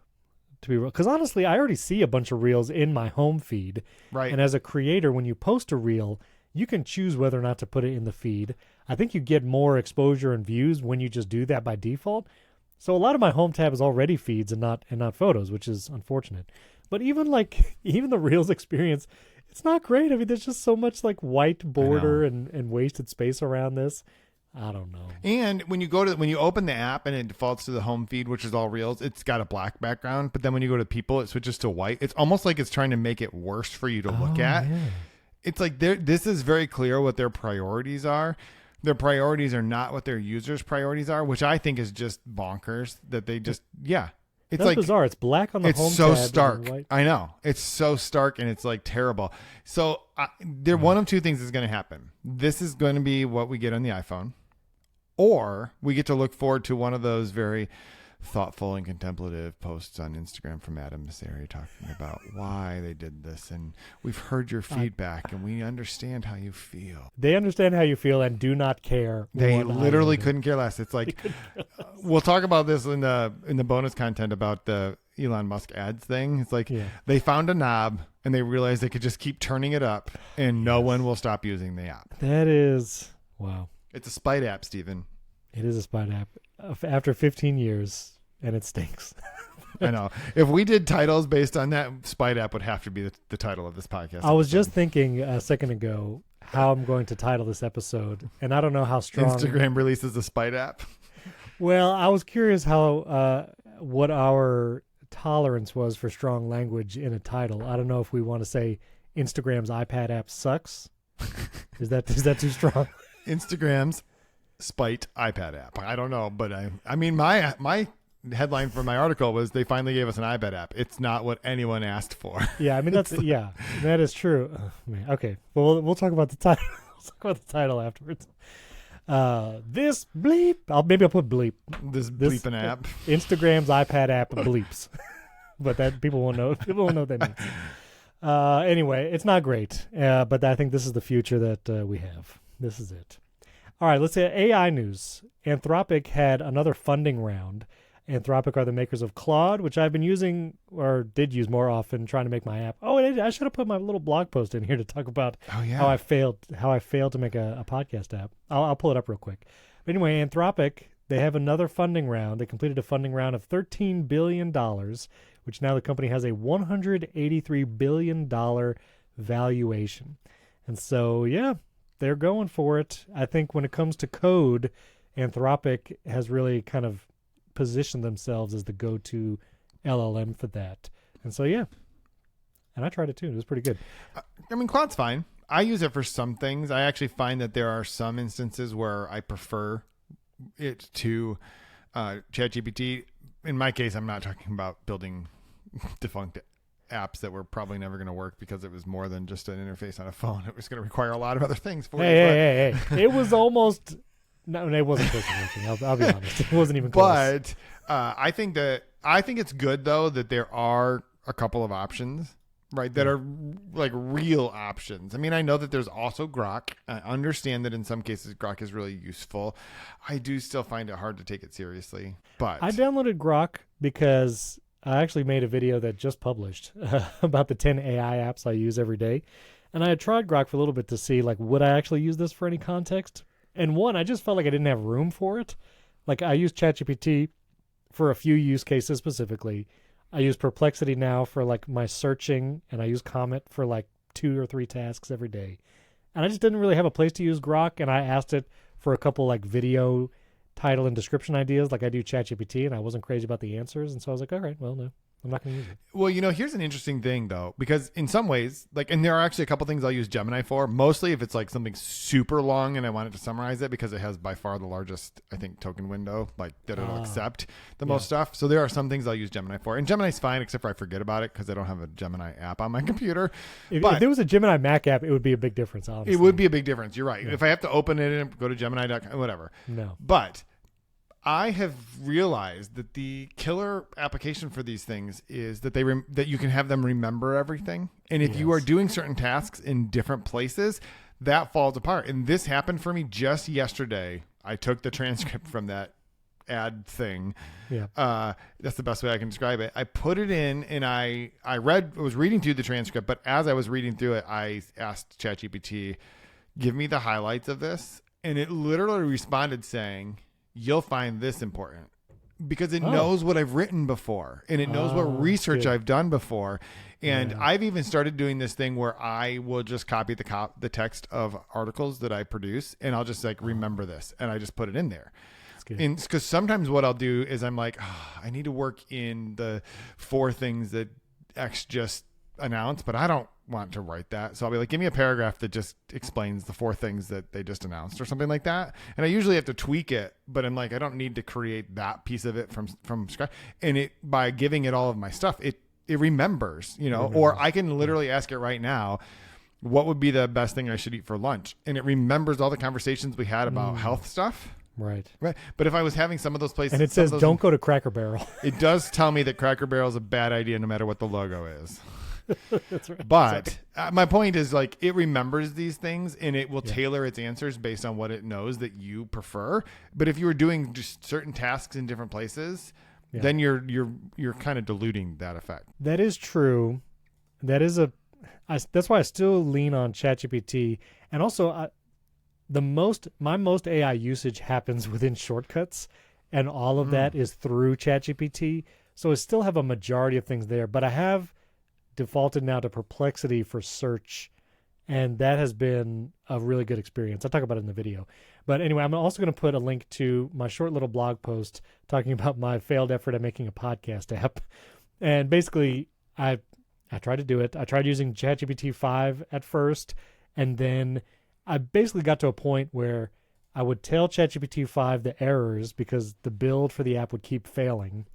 to be real. Because honestly, I already see a bunch of reels in my home feed. Right. And as a creator, when you post a reel, you can choose whether or not to put it in the feed. I think you get more exposure and views when you just do that by default. So a lot of my home tab is already feeds and not photos, which is unfortunate. But even the reels experience, it's not great. I mean, there's just so much like white border and wasted space around this. I don't know. And when you open the app and it defaults to the home feed, which is all reels, it's got a black background. But then when you go to people, it switches to white. It's almost like it's trying to make it worse for you to look at. Yeah. It's like this is very clear what their priorities are. Their priorities are not what their users' priorities are, which I think is just bonkers. That they just It's like bizarre. It's black on the home tab. It's so stark. I know. It's so stark and it's like terrible. So one of two things is going to happen. This is going to be what we get on the iPhone, or we get to look forward to one of those very thoughtful and contemplative posts on Instagram from Adam Nasseri talking about why they did this. And we've heard your feedback and we understand how you feel. They understand how you feel and do not care. They literally couldn't care less. It's like, we'll talk about this in the bonus content about the Elon Musk ads thing. It's like they found a knob and they realized they could just keep turning it up and no one will stop using the app. That is, wow. It's a spite app, Stephen. It is a spite app after 15 years, and it stinks. I know. If we did titles based on that, spite app would have to be the title of this podcast. I was just thinking a second ago how I'm going to title this episode, and I don't know how strong. Instagram releases a spite app. Well, I was curious how what our tolerance was for strong language in a title. I don't know if we want to say Instagram's iPad app sucks. Is that too strong? Instagram's spite iPad app. I don't know, but I mean my headline for my article was they finally gave us an iPad app. It's not what anyone asked for. Yeah, I mean that is true. Oh, man. Okay, well we'll talk about the title. We'll talk about the title afterwards. This bleep. I'll put bleep. This bleeping app. Instagram's iPad app bleeps, but that people won't know. People won't know what that means. Anyway, it's not great, but I think this is the future that we have. This is it. All right, let's say AI news. Anthropic had another funding round. Anthropic are the makers of Claude, which I've been using or did use more often trying to make my app. Oh, and I should have put my little blog post in here to talk about how I failed to make a podcast app. I'll pull it up real quick. But anyway, Anthropic, they have another funding round. They completed a funding round of $13 billion, which now the company has a $183 billion valuation. And so, yeah, they're going for it. I think when it comes to code, Anthropic has really kind of positioned themselves as the go-to LLM for that. And so, yeah. And I tried it too. It was pretty good. I mean, Claude's fine. I use it for some things. I actually find that there are some instances where I prefer it to ChatGPT. In my case, I'm not talking about building defunct apps that were probably never going to work because it was more than just an interface on a phone. It was going to require a lot of other things for you. Hey. It was almost... No, it wasn't close to working. I'll be honest. It wasn't even close. But I think it's good, though, that there are a couple of options, right, that are like real options. I mean, I know that there's also Grok. I understand that in some cases Grok is really useful. I do still find it hard to take it seriously. But I downloaded Grok because I actually made a video that just published about the 10 AI apps I use every day. And I had tried Grok for a little bit to see, like, would I actually use this for any context? And one, I just felt like I didn't have room for it. Like, I use ChatGPT for a few use cases specifically. I use Perplexity now for, like, my searching, and I use Comet for, like, 2 or 3 tasks every day. And I just didn't really have a place to use Grok, and I asked it for a couple, like, video title and description ideas like I do ChatGPT, and I wasn't crazy about the answers. And so I was like, all right, well, no. I'm not going to use it. Well, here's an interesting thing, though, because in some ways, like, and there are actually a couple things I'll use Gemini for, mostly if it's like something super long and I want it to summarize it because it has by far the largest, I think, token window, like that it'll accept the most stuff. So there are some things I'll use Gemini for. And Gemini's fine, except for I forget about it because I don't have a Gemini app on my computer. If there was a Gemini Mac app, it would be a big difference, honestly. It would be a big difference. You're right. Yeah. If I have to open it and go to Gemini.com, whatever. No. But I have realized that the killer application for these things is that that you can have them remember everything. And if you are doing certain tasks in different places, that falls apart. And this happened for me just yesterday. I took the transcript from that ad thing. Yeah. That's the best way I can describe it. I put it in and I was reading through the transcript, but as I was reading through it, I asked ChatGPT, give me the highlights of this. And it literally responded saying, you'll find this important, because it knows what I've written before and it knows what research I've done before. And I've even started doing this thing where I will just copy the text of articles that I produce and I'll just like remember this and I just put it in there. And because sometimes what I'll do is I'm like, I need to work in the 4 things that X just announced, but I don't want to write that. So I'll be like, give me a paragraph that just explains the 4 things that they just announced or something like that. And I usually have to tweak it, but I'm like, I don't need to create that piece of it from scratch. And by giving it all of my stuff, it remembers, or I can literally ask it right now, what would be the best thing I should eat for lunch? And it remembers all the conversations we had about health stuff. Right. But if I was having some of those places, and it says, don't go to Cracker Barrel. It does tell me that Cracker Barrel is a bad idea no matter what the logo is. That's right. But my point is, like, it remembers these things and it will tailor its answers based on what it knows that you prefer. But if you were doing just certain tasks in different places, then you're kind of diluting that effect. That is true. That's why I still lean on ChatGPT. And also, my most AI usage happens within shortcuts, and all of that is through ChatGPT. So I still have a majority of things there, but I have defaulted now to Perplexity for search, and that has been a really good experience. I'll talk about it in the video. But anyway, I'm also going to put a link to my short little blog post talking about my failed effort at making a podcast app. And basically, I tried to do it. I tried using ChatGPT 5 at first, and then I basically got to a point where I would tell ChatGPT 5 the errors because the build for the app would keep failing.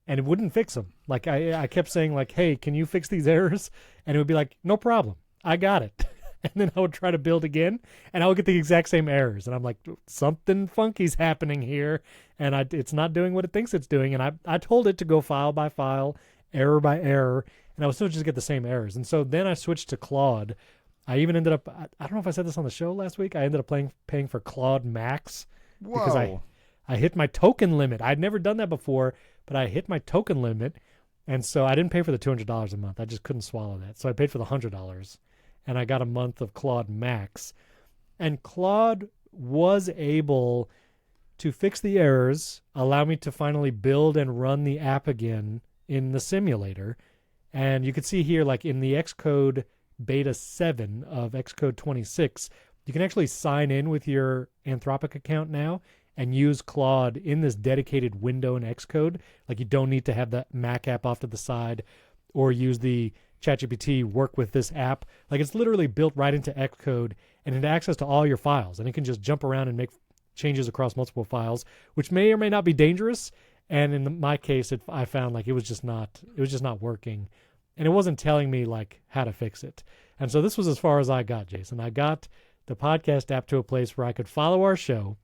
And it wouldn't fix them. Like, I kept saying, like, hey, can you fix these errors? And it would be like, no problem. I got it. And then I would try to build again, and I would get the exact same errors. And I'm like, something funky's happening here, and it's not doing what it thinks it's doing. And I told it to go file by file, error by error, and I would still just get the same errors. And so then I switched to Claude. I even ended up, I don't know if I said this on the show last week, I ended up paying for Claude Max. Whoa. Because I hit my token limit. I'd never done that before, but I hit my token limit, and so I didn't pay for the $200 a month. I just couldn't swallow that. So I paid for the $100, and I got a month of Claude Max. And Claude was able to fix the errors, allow me to finally build and run the app again in the simulator. And you can see here, like in the Xcode beta 7 of Xcode 26, you can actually sign in with your Anthropic account now and use Claude in this dedicated window in Xcode. Like you don't need to have the Mac app off to the side or use the ChatGPT work with this app. Like it's literally built right into Xcode and it has access to all your files, and it can just jump around and make changes across multiple files, which may or may not be dangerous. And in my case, I found like it was just not working, and it wasn't telling me like how to fix it. And so this was as far as I got, Jason. I got the podcast app to a place where I could follow our show,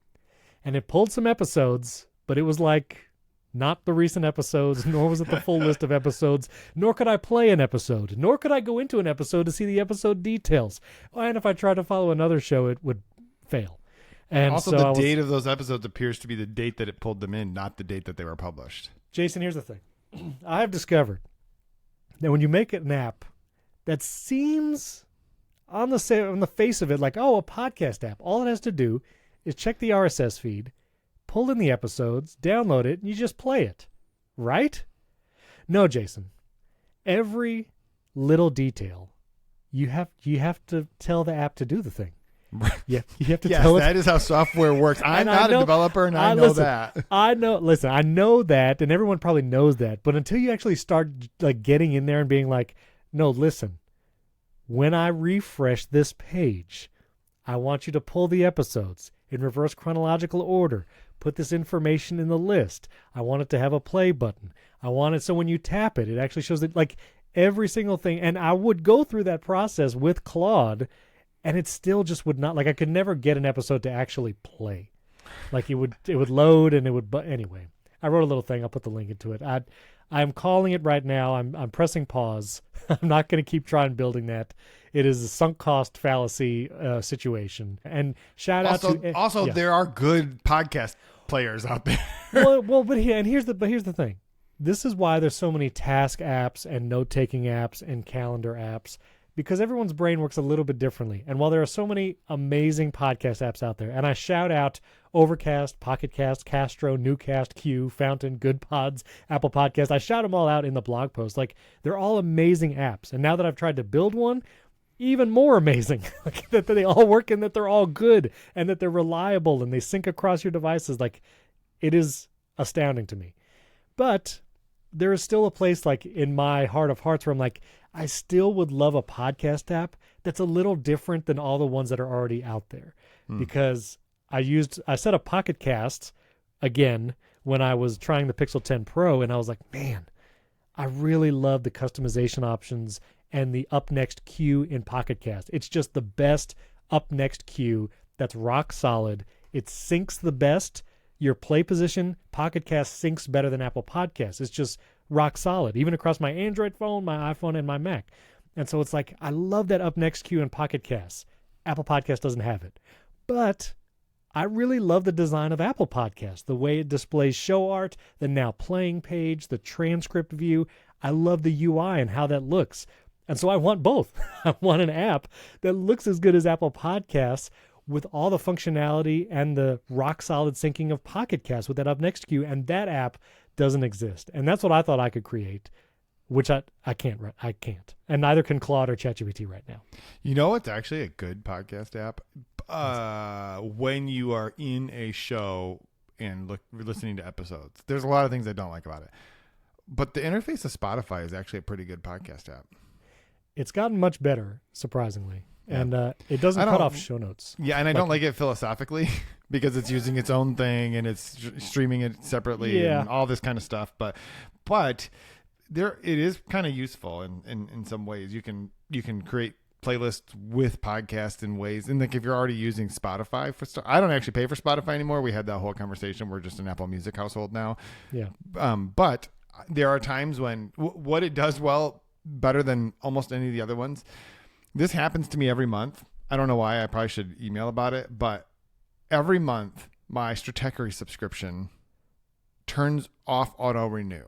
and it pulled some episodes, but it was like not the recent episodes, nor was it the full list of episodes, nor could I play an episode, nor could I go into an episode to see the episode details. And if I tried to follow another show, it would fail. And also, so the date of those episodes appears to be the date that it pulled them in, not the date that they were published. Jason, here's the thing. I have discovered that when you make an app that seems on the face of it like, oh, a podcast app, all it has to do is check the RSS feed, pull in the episodes, download it, and you just play it. Right? No, Jason. Every little detail, you have to tell the app to do the thing. Yeah, you have to tell it. That is how software works. I'm not a developer, and I know that. I know that, and everyone probably knows that. But until you actually start like getting in there and being like, no, listen, when I refresh this page, I want you to pull the episodes in reverse chronological order. Put this information in the list. I want it to have a play button. I want it so when you tap it, it actually shows it, like every single thing. And I would go through that process with Claude, and it still just would not, like I could never get an episode to actually play. Like it would load and it would, but anyway, I wrote a little thing. I'll put the link into it. I'm calling it right now. I'm pressing pause. I'm not going to keep trying building that. It is a sunk cost fallacy situation. And shout out to also there are good podcast players out there. but here's the thing. This is why there's so many task apps and note-taking apps and calendar apps, because everyone's brain works a little bit differently. And while there are so many amazing podcast apps out there, and I shout out Overcast, Pocket Cast, Castro, Newcast, Q, Fountain, Good Pods, Apple Podcast, I shout them all out in the blog post. Like, they're all amazing apps. And now that I've tried to build one, even more amazing. Like, that they all work and that they're all good and that they're reliable and they sync across your devices. Like, it is astounding to me. But there is still a place, like, in my heart of hearts where I'm like, I still would love a podcast app that's a little different than all the ones that are already out there. Because I set up Pocket Casts again when I was trying the Pixel 10 Pro, and I was like, man, I really love the customization options and the up next queue in Pocket Cast. It's just the best up next queue that's rock solid. It syncs the best. Your play position, Pocket Cast syncs better than Apple Podcasts. It's just rock solid, even across my Android phone, my iPhone, and my Mac. And so it's like, I love that up next queue in Pocket Casts. Apple Podcast doesn't have it. But I really love the design of Apple Podcasts, the way it displays show art, the now playing page, the transcript view. I love the UI and how that looks. And so I want both. I want an app that looks as good as Apple Podcasts with all the functionality and the rock-solid syncing of Pocket Cast with that up next queue, and that app doesn't exist. And that's what I thought I could create, which I can't. And neither can Claude or ChatGPT right now. You know what's actually a good podcast app? When you are in a show and listening to episodes. There's a lot of things I don't like about it. But the interface of Spotify is actually a pretty good podcast app. It's gotten much better, surprisingly. Yeah. And it doesn't cut off show notes. Yeah, and I don't like it philosophically because it's using its own thing and it's streaming it separately and all this kind of stuff. But there it is kind of useful in some ways. You can create playlists with podcasts in ways. And like if you're already using Spotify for stuff, I don't actually pay for Spotify anymore. We had that whole conversation. We're just an Apple Music household now. Yeah. But there are times when what it does well, better than almost any of the other ones. This happens to me every month. I don't know why. I probably should email about it. But every month, my Stratechery subscription turns off auto-renew.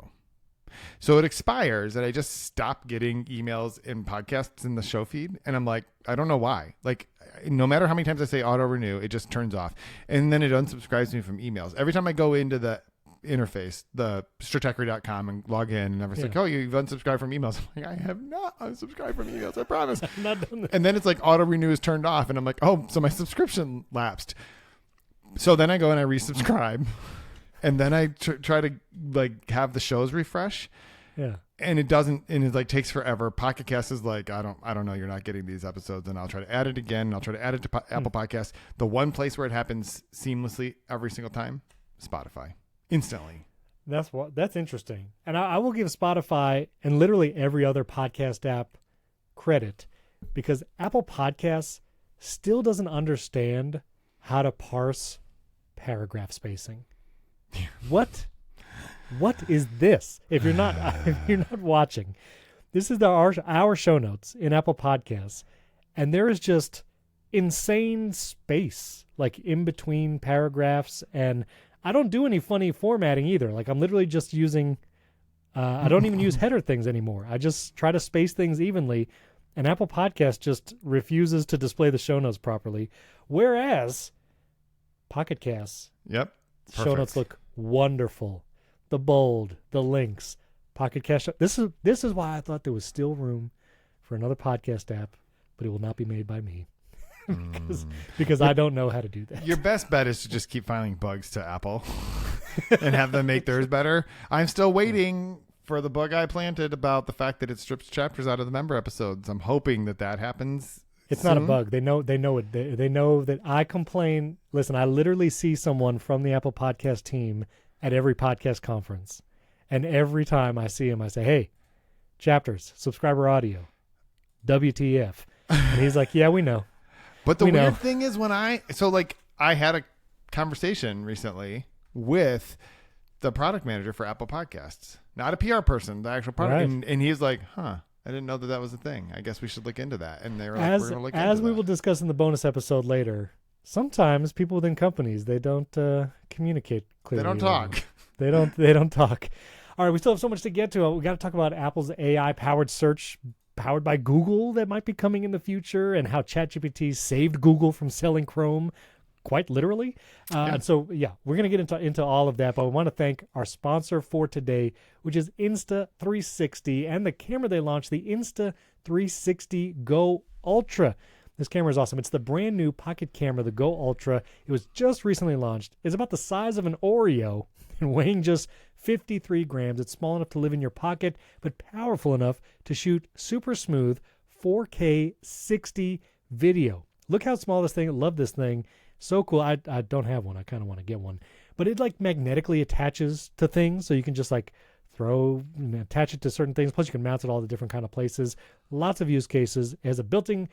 So it expires, and I just stop getting emails and podcasts in the show feed. And I'm like, I don't know why. Like, no matter how many times I say auto-renew, it just turns off. And then it unsubscribes me from emails. Every time I go into the interface, the stratechery.com, and log in, and it's like, oh, you've unsubscribed from emails. I'm like, I have not unsubscribed from emails, I promise. I've not done that. And then it's like auto renew is turned off, and I'm like, oh, so my subscription lapsed. So then I go and I resubscribe, and then I try to like have the shows refresh. Yeah. And it doesn't, and it like takes forever. Pocket Cast is like, I don't know, you're not getting these episodes, and I'll try to add it again. And I'll try to add it to Apple Podcasts. The one place where it happens seamlessly every single time, Spotify, instantly. That's interesting. And I will give Spotify and literally every other podcast app credit, because Apple Podcasts still doesn't understand how to parse paragraph spacing. What is this? If you're not watching, this is our show notes in Apple Podcasts, and there is just insane space like in between paragraphs, and I don't do any funny formatting either. Like I'm literally just using I don't even use header things anymore. I just try to space things evenly, and Apple Podcasts just refuses to display the show notes properly, whereas Pocket Casts, Yep, show notes look wonderful. The bold, the links, Pocket Cast. This is why I thought there was still room for another podcast app, but it will not be made by me because I don't know how to do that. Your best bet is to just keep filing bugs to Apple and have them make theirs better. I'm still waiting for the bug I planted about the fact that it strips chapters out of the member episodes. I'm hoping that happens. It's soon. not a bug. They know it. They know that I complain. Listen, I literally see someone from the Apple Podcast team at every podcast conference. And every time I see him, I say, hey, chapters, subscriber audio, WTF. And he's like, yeah, we know. But the weird thing is I had a conversation recently with the product manager for Apple Podcasts, not a PR person, the actual product. Right. And he's like, I didn't know that was a thing. I guess we should look into that. And they were like, we're going to look into that. As we will discuss in the bonus episode later, sometimes people within companies, they don't communicate clearly. They don't talk. They don't talk. All right, we still have so much to get to. We got to talk about Apple's AI-powered search powered by Google that might be coming in the future, and how ChatGPT saved Google from selling Chrome, quite literally. And so, we're going to get into all of that, but I want to thank our sponsor for today, which is Insta360, and the camera they launched, the Insta360 Go Ultra. This camera is awesome. It's the brand new pocket camera, the Go Ultra. It was just recently launched. It's about the size of an Oreo and weighing just 53 grams. It's small enough to live in your pocket, but powerful enough to shoot super smooth 4K 60 video. Look how small this thing. I love this thing. So cool. I don't have one. I kind of want to get one. But it like magnetically attaches to things, so you can just like attach it to certain things. Plus you can mount it all the different kind of places. Lots of use cases. It has a built-in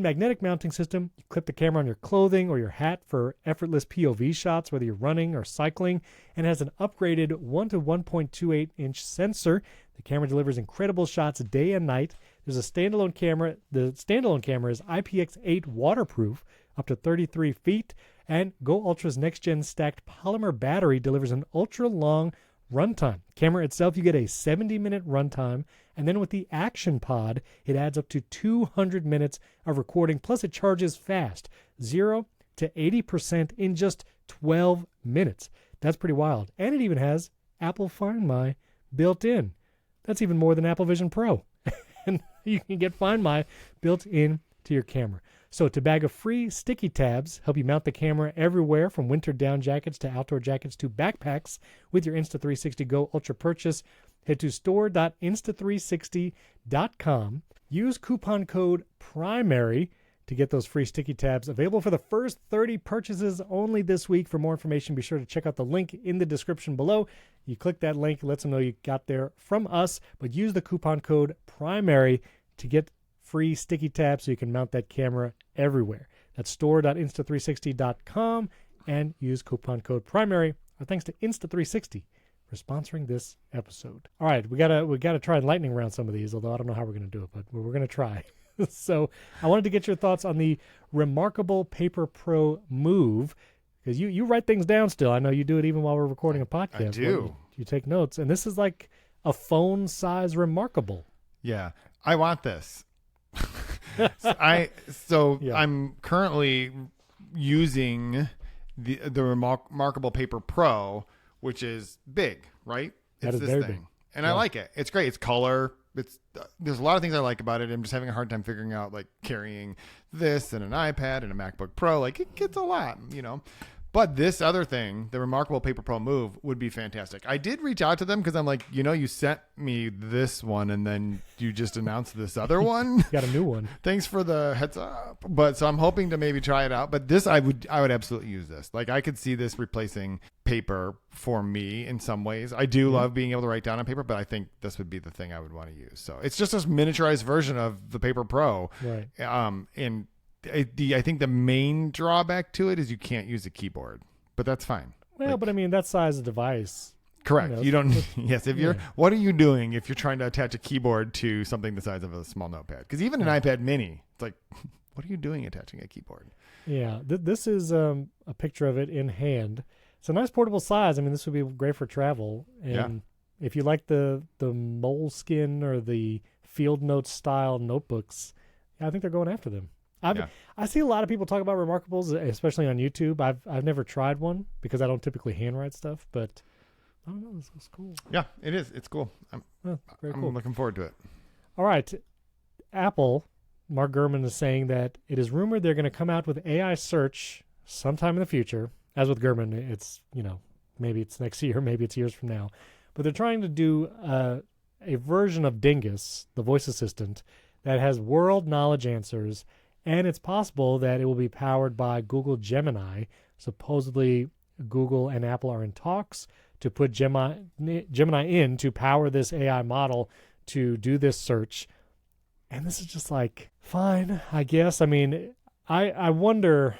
magnetic mounting system. You clip the camera on your clothing or your hat for effortless POV shots, whether you're running or cycling, and has an upgraded 1 to 1.28 inch sensor. The camera delivers incredible shots day and night. There's a standalone camera. The standalone camera is IPX8 waterproof up to 33 feet, and Go Ultra's next-gen stacked polymer battery delivers an ultra-long runtime. Camera itself, you get a 70-minute runtime, and then with the Action Pod, it adds up to 200 minutes of recording, plus it charges fast, 0 to 80% in just 12 minutes. That's pretty wild. And it even has Apple Find My built in. That's even more than Apple Vision Pro. And you can get Find My built in to your camera. So to bag of free sticky tabs, help you mount the camera everywhere from winter down jackets to outdoor jackets to backpacks with your Insta360 Go Ultra purchase, head to store.insta360.com. Use coupon code PRIMARY to get those free sticky tabs, available for the first 30 purchases only this week. For more information, be sure to check out the link in the description below. You click that link, it lets them know you got there from us, but use the coupon code PRIMARY to get free sticky tabs so you can mount that camera everywhere. That's store.insta360.com and use coupon code PRIMARY. Our thanks to Insta360 for sponsoring this episode. All right, we gotta try and lightning round some of these, although I don't know how we're gonna do it, but we're gonna try. So I wanted to get your thoughts on the Remarkable Paper Pro Move, because you write things down still. I know you do it even while we're recording a podcast. I do. You take notes, and this is like a phone size Remarkable. Yeah, I want this. I'm currently using the Remarkable Paper Pro, which is big, right? That It's is this very thing. big. And I like it. It's great. It's color. There's a lot of things I like about it. I'm just having a hard time figuring out like carrying this and an iPad and a MacBook Pro. Like it gets a lot, But this other thing, the Remarkable Paper Pro Move, would be fantastic. I did reach out to them because I'm like, you sent me this one and then you just announced this other one. Got a new one. Thanks for the heads up. But so I'm hoping to maybe try it out. But this, I would absolutely use this. Like I could see this replacing paper for me in some ways. I do love being able to write down on paper, but I think this would be the thing I would want to use. So it's just this miniaturized version of the Paper Pro. Right. And I think the main drawback to it is you can't use a keyboard, but that's fine. Well, but I mean, that size of device. Correct. You don't. Yes. If you're, what are you doing if you're trying to attach a keyboard to something the size of a small notepad? Because even an iPad Mini, it's like, what are you doing attaching a keyboard? Yeah. This is a picture of it in hand. It's a nice portable size. I mean, this would be great for travel. And if you like the moleskin or the Field Notes style notebooks, I think they're going after them. I see a lot of people talk about Remarkables, especially on YouTube. I've never tried one because I don't typically handwrite stuff, but I don't know. This looks cool. Yeah, it is. It's cool. I'm cool. looking forward to it. All right. Apple, Mark Gurman is saying that it is rumored they're going to come out with AI search sometime in the future. As with Gurman, it's, maybe it's next year, maybe it's years from now. But they're trying to do a version of Dingus, the voice assistant, that has world knowledge answers. And it's possible that it will be powered by Google Gemini. Supposedly, Google and Apple are in talks to put Gemini in to power this AI model to do this search. And this is just like, fine, I guess. I mean, I wonder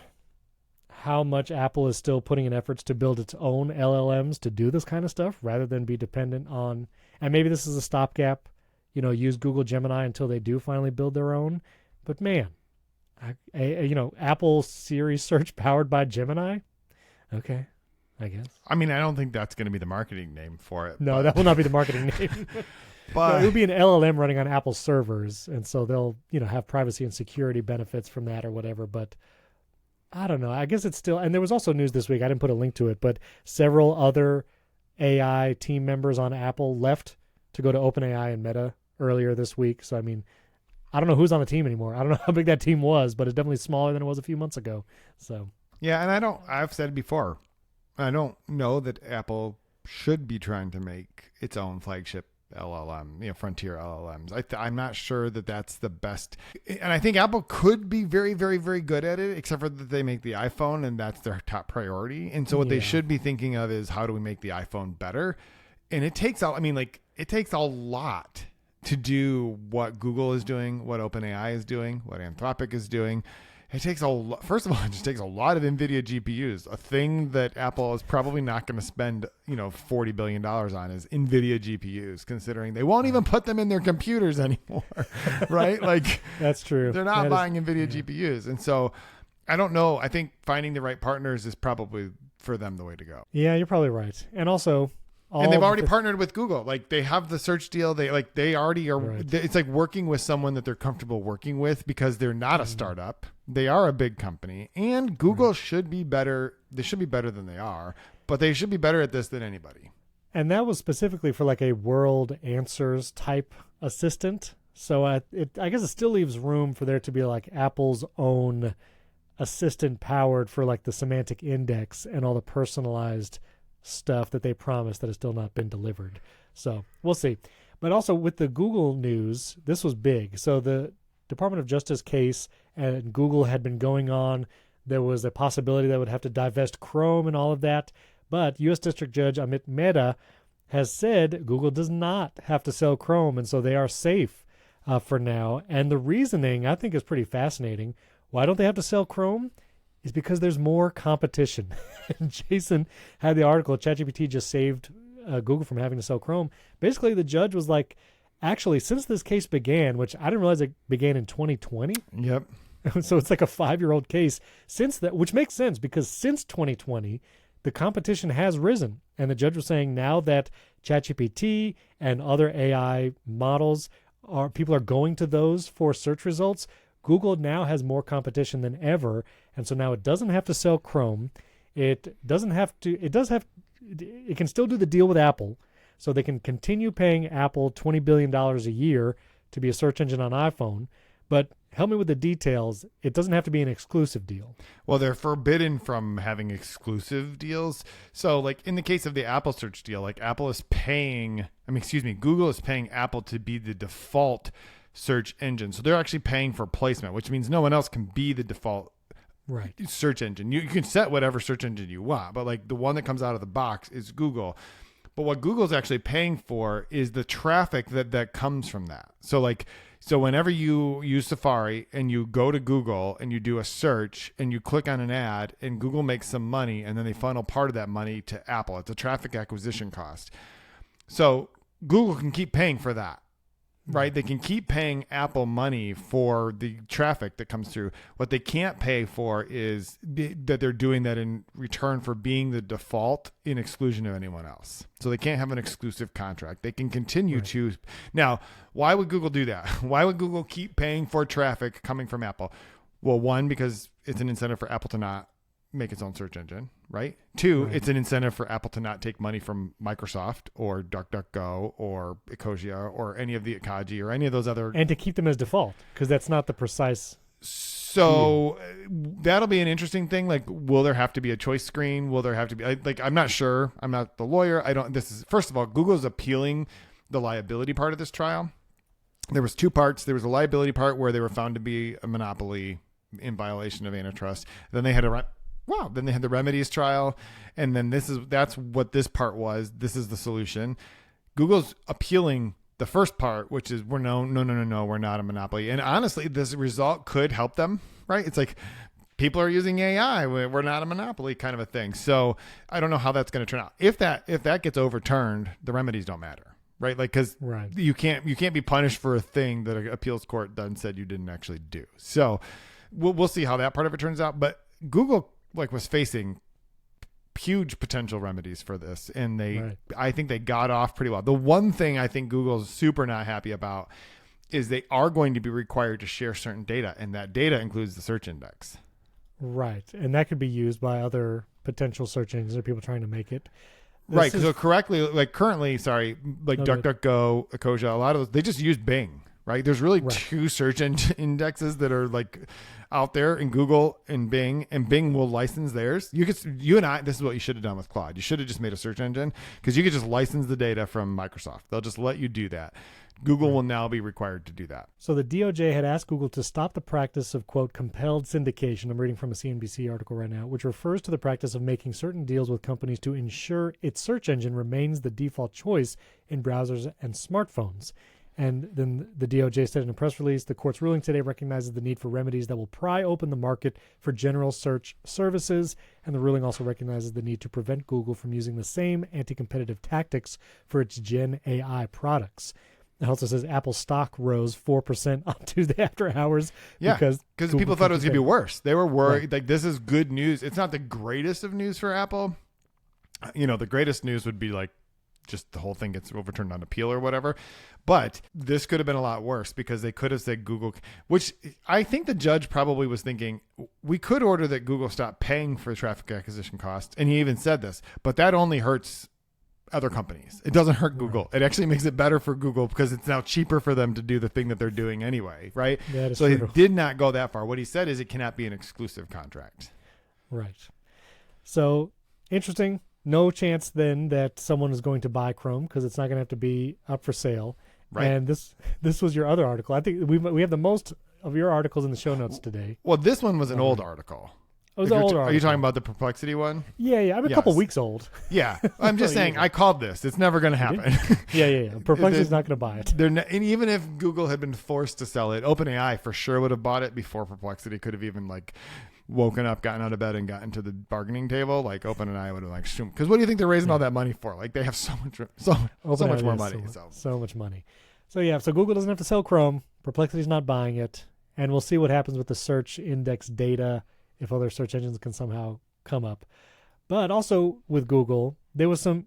how much Apple is still putting in efforts to build its own LLMs to do this kind of stuff rather than be dependent on, and maybe this is a stopgap, use Google Gemini until they do finally build their own. But man, Apple Siri search powered by Gemini. Okay, I guess. I mean, I don't think that's going to be the marketing name for it. No, that will not be the marketing name. But it will be an LLM running on Apple servers, and so they'll, have privacy and security benefits from that or whatever. But I don't know. I guess it's still, and there was also news this week. I didn't put a link to it, but several other AI team members on Apple left to go to OpenAI and Meta earlier this week. So I mean, I don't know who's on the team anymore. I don't know how big that team was, but it's definitely smaller than it was a few months ago. So yeah, and I've said it before, I don't know that Apple should be trying to make its own flagship LLM, frontier LLMs. I'm not sure that that's the best. And I think Apple could be very, very, very good at it, except for that they make the iPhone and that's their top priority. And so what they should be thinking of is how do we make the iPhone better? And it takes a lot to do what Google is doing, what OpenAI is doing, what Anthropic is doing. It takes first of all, it just takes a lot of NVIDIA GPUs. A thing that Apple is probably not going to spend, $40 billion on is NVIDIA GPUs, considering they won't even put them in their computers anymore, right? Like that's true. They're not buying NVIDIA GPUs. And so I don't know. I think finding the right partners is probably for them the way to go. Yeah, you're probably right. And also, and they've already partnered with Google. Like they have the search deal. They already are. Right. It's like working with someone that they're comfortable working with because they're not a startup. They are a big company, and Google should be better. They should be better than they are, but they should be better at this than anybody. And that was specifically for like a world answers type assistant. So I guess it still leaves room for there to be like Apple's own assistant powered for like the semantic index and all the personalized stuff that they promised that has still not been delivered. So we'll see. But also with the Google news, this was big. So the Department of Justice case and Google had been going on. There was a possibility that would have to divest Chrome and all of that. But U.S. District Judge Amit Mehta has said Google does not have to sell Chrome, and so they are safe for now. And the reasoning, I think, is pretty fascinating. Why don't they have to sell Chrome? Is because there's more competition. And Jason had the article, ChatGPT just saved Google from having to sell Chrome. Basically, the judge was like, actually, since this case began, which I didn't realize it began in 2020. Yep. So it's like a 5-year-old case since that, which makes sense because since 2020, the competition has risen. And the judge was saying now that ChatGPT and other AI models people are going to those for search results, Google now has more competition than ever. And so now it doesn't have to sell Chrome. It does have it can still do the deal with Apple, so they can continue paying Apple $20 billion a year to be a search engine on iPhone. But help me with the details. It doesn't have to be an exclusive deal. Well, they're forbidden from having exclusive deals. So like in the case of the Apple search deal, like Google is paying Apple to be the default search engine. So they're actually paying for placement, which means no one else can be the default search engine. You can set whatever search engine you want, but like the one that comes out of the box is Google. But what Google's actually paying for is the traffic that comes from that. So whenever you use Safari and you go to Google and you do a search and you click on an ad and Google makes some money and then they funnel part of that money to Apple. It's a traffic acquisition cost. So Google can keep paying for that, right? They can keep paying Apple money for the traffic that comes through. What they can't pay for is that they're doing that in return for being the default in exclusion of anyone else. So they can't have an exclusive contract. They can continue to. Now, why would Google do that? Why would Google keep paying for traffic coming from Apple? Well, one, because it's an incentive for Apple to not make its own search engine, right? Two, it's an incentive for Apple to not take money from Microsoft or DuckDuckGo or Ecosia or any of the Ekaji or any of those other. And to keep them as default, because that's not the precise. So that'll be an interesting thing. Like, will there have to be a choice screen? Will there have to be, I'm not sure. I'm not the lawyer. First of all, Google's appealing the liability part of this trial. There was two parts. There was a liability part where they were found to be a monopoly in violation of antitrust. Then they had then they had the remedies trial. And then that's what this part was. This is the solution. Google's appealing the first part, which is we're not a monopoly. And honestly, this result could help them, right? It's like people are using AI. We're not a monopoly kind of a thing. So I don't know how that's going to turn out. If that gets overturned, the remedies don't matter. Right. Like, cause you can't be punished for a thing that an appeals court done said you didn't actually do. So we'll see how that part of it turns out. But Google was facing huge potential remedies for this. And I think they got off pretty well. The one thing I think Google's super not happy about is they are going to be required to share certain data. And that data includes the search index. Right. And that could be used by other potential search engines or people trying to make it. So currently, DuckDuckGo, Ecosia, a lot of those, they just use Bing, right? There's really two search engine indexes that are out there in Google and Bing will license theirs. This is what you should have done with Claude. You should have just made a search engine because you could just license the data from Microsoft. They'll just let you do that. Google will now be required to do that. So the DOJ had asked Google to stop the practice of, quote, compelled syndication. I'm reading from a CNBC article right now, which refers to the practice of making certain deals with companies to ensure its search engine remains the default choice in browsers and smartphones. And then the DOJ said in a press release, the court's ruling today recognizes the need for remedies that will pry open the market for general search services. And the ruling also recognizes the need to prevent Google from using the same anti-competitive tactics for its Gen AI products. It also says Apple stock rose 4% on Tuesday after hours. Yeah, because people thought it was going to be worse. They were worried. Like, this is good news. It's not the greatest of news for Apple. The greatest news would be just the whole thing gets overturned on appeal or whatever. But this could have been a lot worse because they could have said Google, which I think the judge probably was thinking, we could order that Google stop paying for traffic acquisition costs. And he even said this, but that only hurts other companies. It doesn't hurt Google. It actually makes it better for Google because it's now cheaper for them to do the thing that they're doing anyway, right? So he did not go that far. What he said is it cannot be an exclusive contract. Right. So interesting. No chance then that someone is going to buy Chrome because it's not going to have to be up for sale. Right. And this was your other article. I think we have the most of your articles in the show notes today. Well, this one was an old article. It was an old article. Are you talking about the Perplexity one? Yeah. I'm a couple weeks old. Yeah. I'm just saying, I called this. It's never going to happen. Yeah. Perplexity's not going to buy it. And even if Google had been forced to sell it, OpenAI for sure would have bought it before Perplexity could have even woken up, gotten out of bed, and gotten to the bargaining table. OpenAI would have shoom. Because what do you think they're raising all that money for? They have so much more money. So much money. So Google doesn't have to sell Chrome. Perplexity's not buying it. And we'll see what happens with the search index data if other search engines can somehow come up. But also with Google, there was some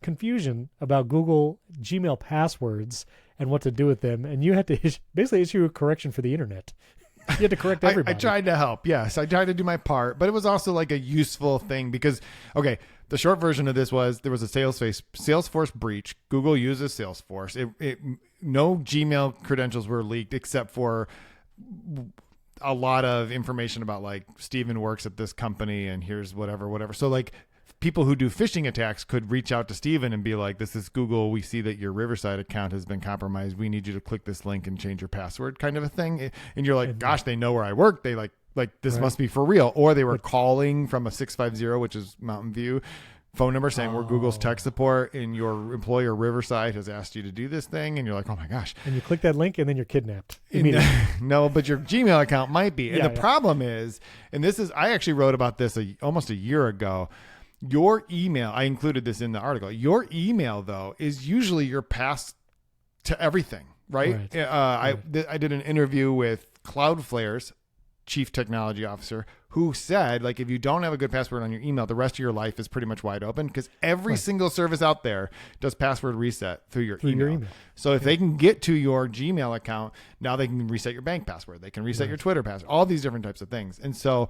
confusion about Google Gmail passwords and what to do with them. And you had to basically issue a correction for the internet. You had to correct everybody. I tried to help. Yes, I tried to do my part. But it was also a useful thing because, the short version of this was there was a Salesforce breach. Google uses Salesforce. No Gmail credentials were leaked except for a lot of information about like Steven works at this company and here's whatever. So like people who do phishing attacks could reach out to Steven and be like, this is Google. We see that your Riverside account has been compromised. We need you to click this link and change your password, kind of a thing. And you're like, gosh, they know where I work. They like this must be for real. Or they were calling from a 650, which is Mountain View phone number saying we're Google's tech support and your employer Riverside has asked you to do this thing. And you're like, oh my gosh. And you click that link and then you're kidnapped immediately. No, but your Gmail account might be. And the problem is, and I actually wrote about this almost a year ago. Your email, I included this in the article. Your email, though, is usually your pass to everything, right? I did an interview with Cloudflare's chief technology officer who said, like, if you don't have a good password on your email, the rest of your life is pretty much wide open because every single service out there does password reset through your email. So if they can get to your Gmail account, now they can reset your bank password. They can reset your Twitter password, all these different types of things. And so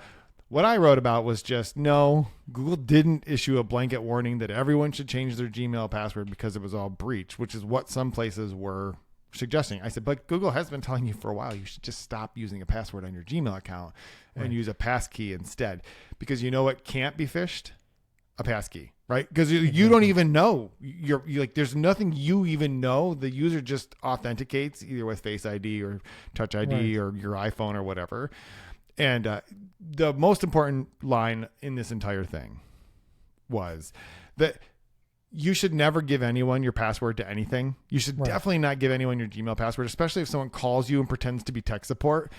what I wrote about was just, no, Google didn't issue a blanket warning that everyone should change their Gmail password because it was all breach, which is what some places were suggesting. I said, but Google has been telling you for a while, you should just stop using a password on your Gmail account and use a passkey instead. Because you know what can't be phished? A passkey, right? Because you don't even know. You're like, there's nothing you even know. The user just authenticates either with Face ID or Touch ID or your iPhone or whatever. And the most important line in this entire thing was that you should never give anyone your password to anything. You should definitely not give anyone your Gmail password, especially if someone calls you and pretends to be tech support.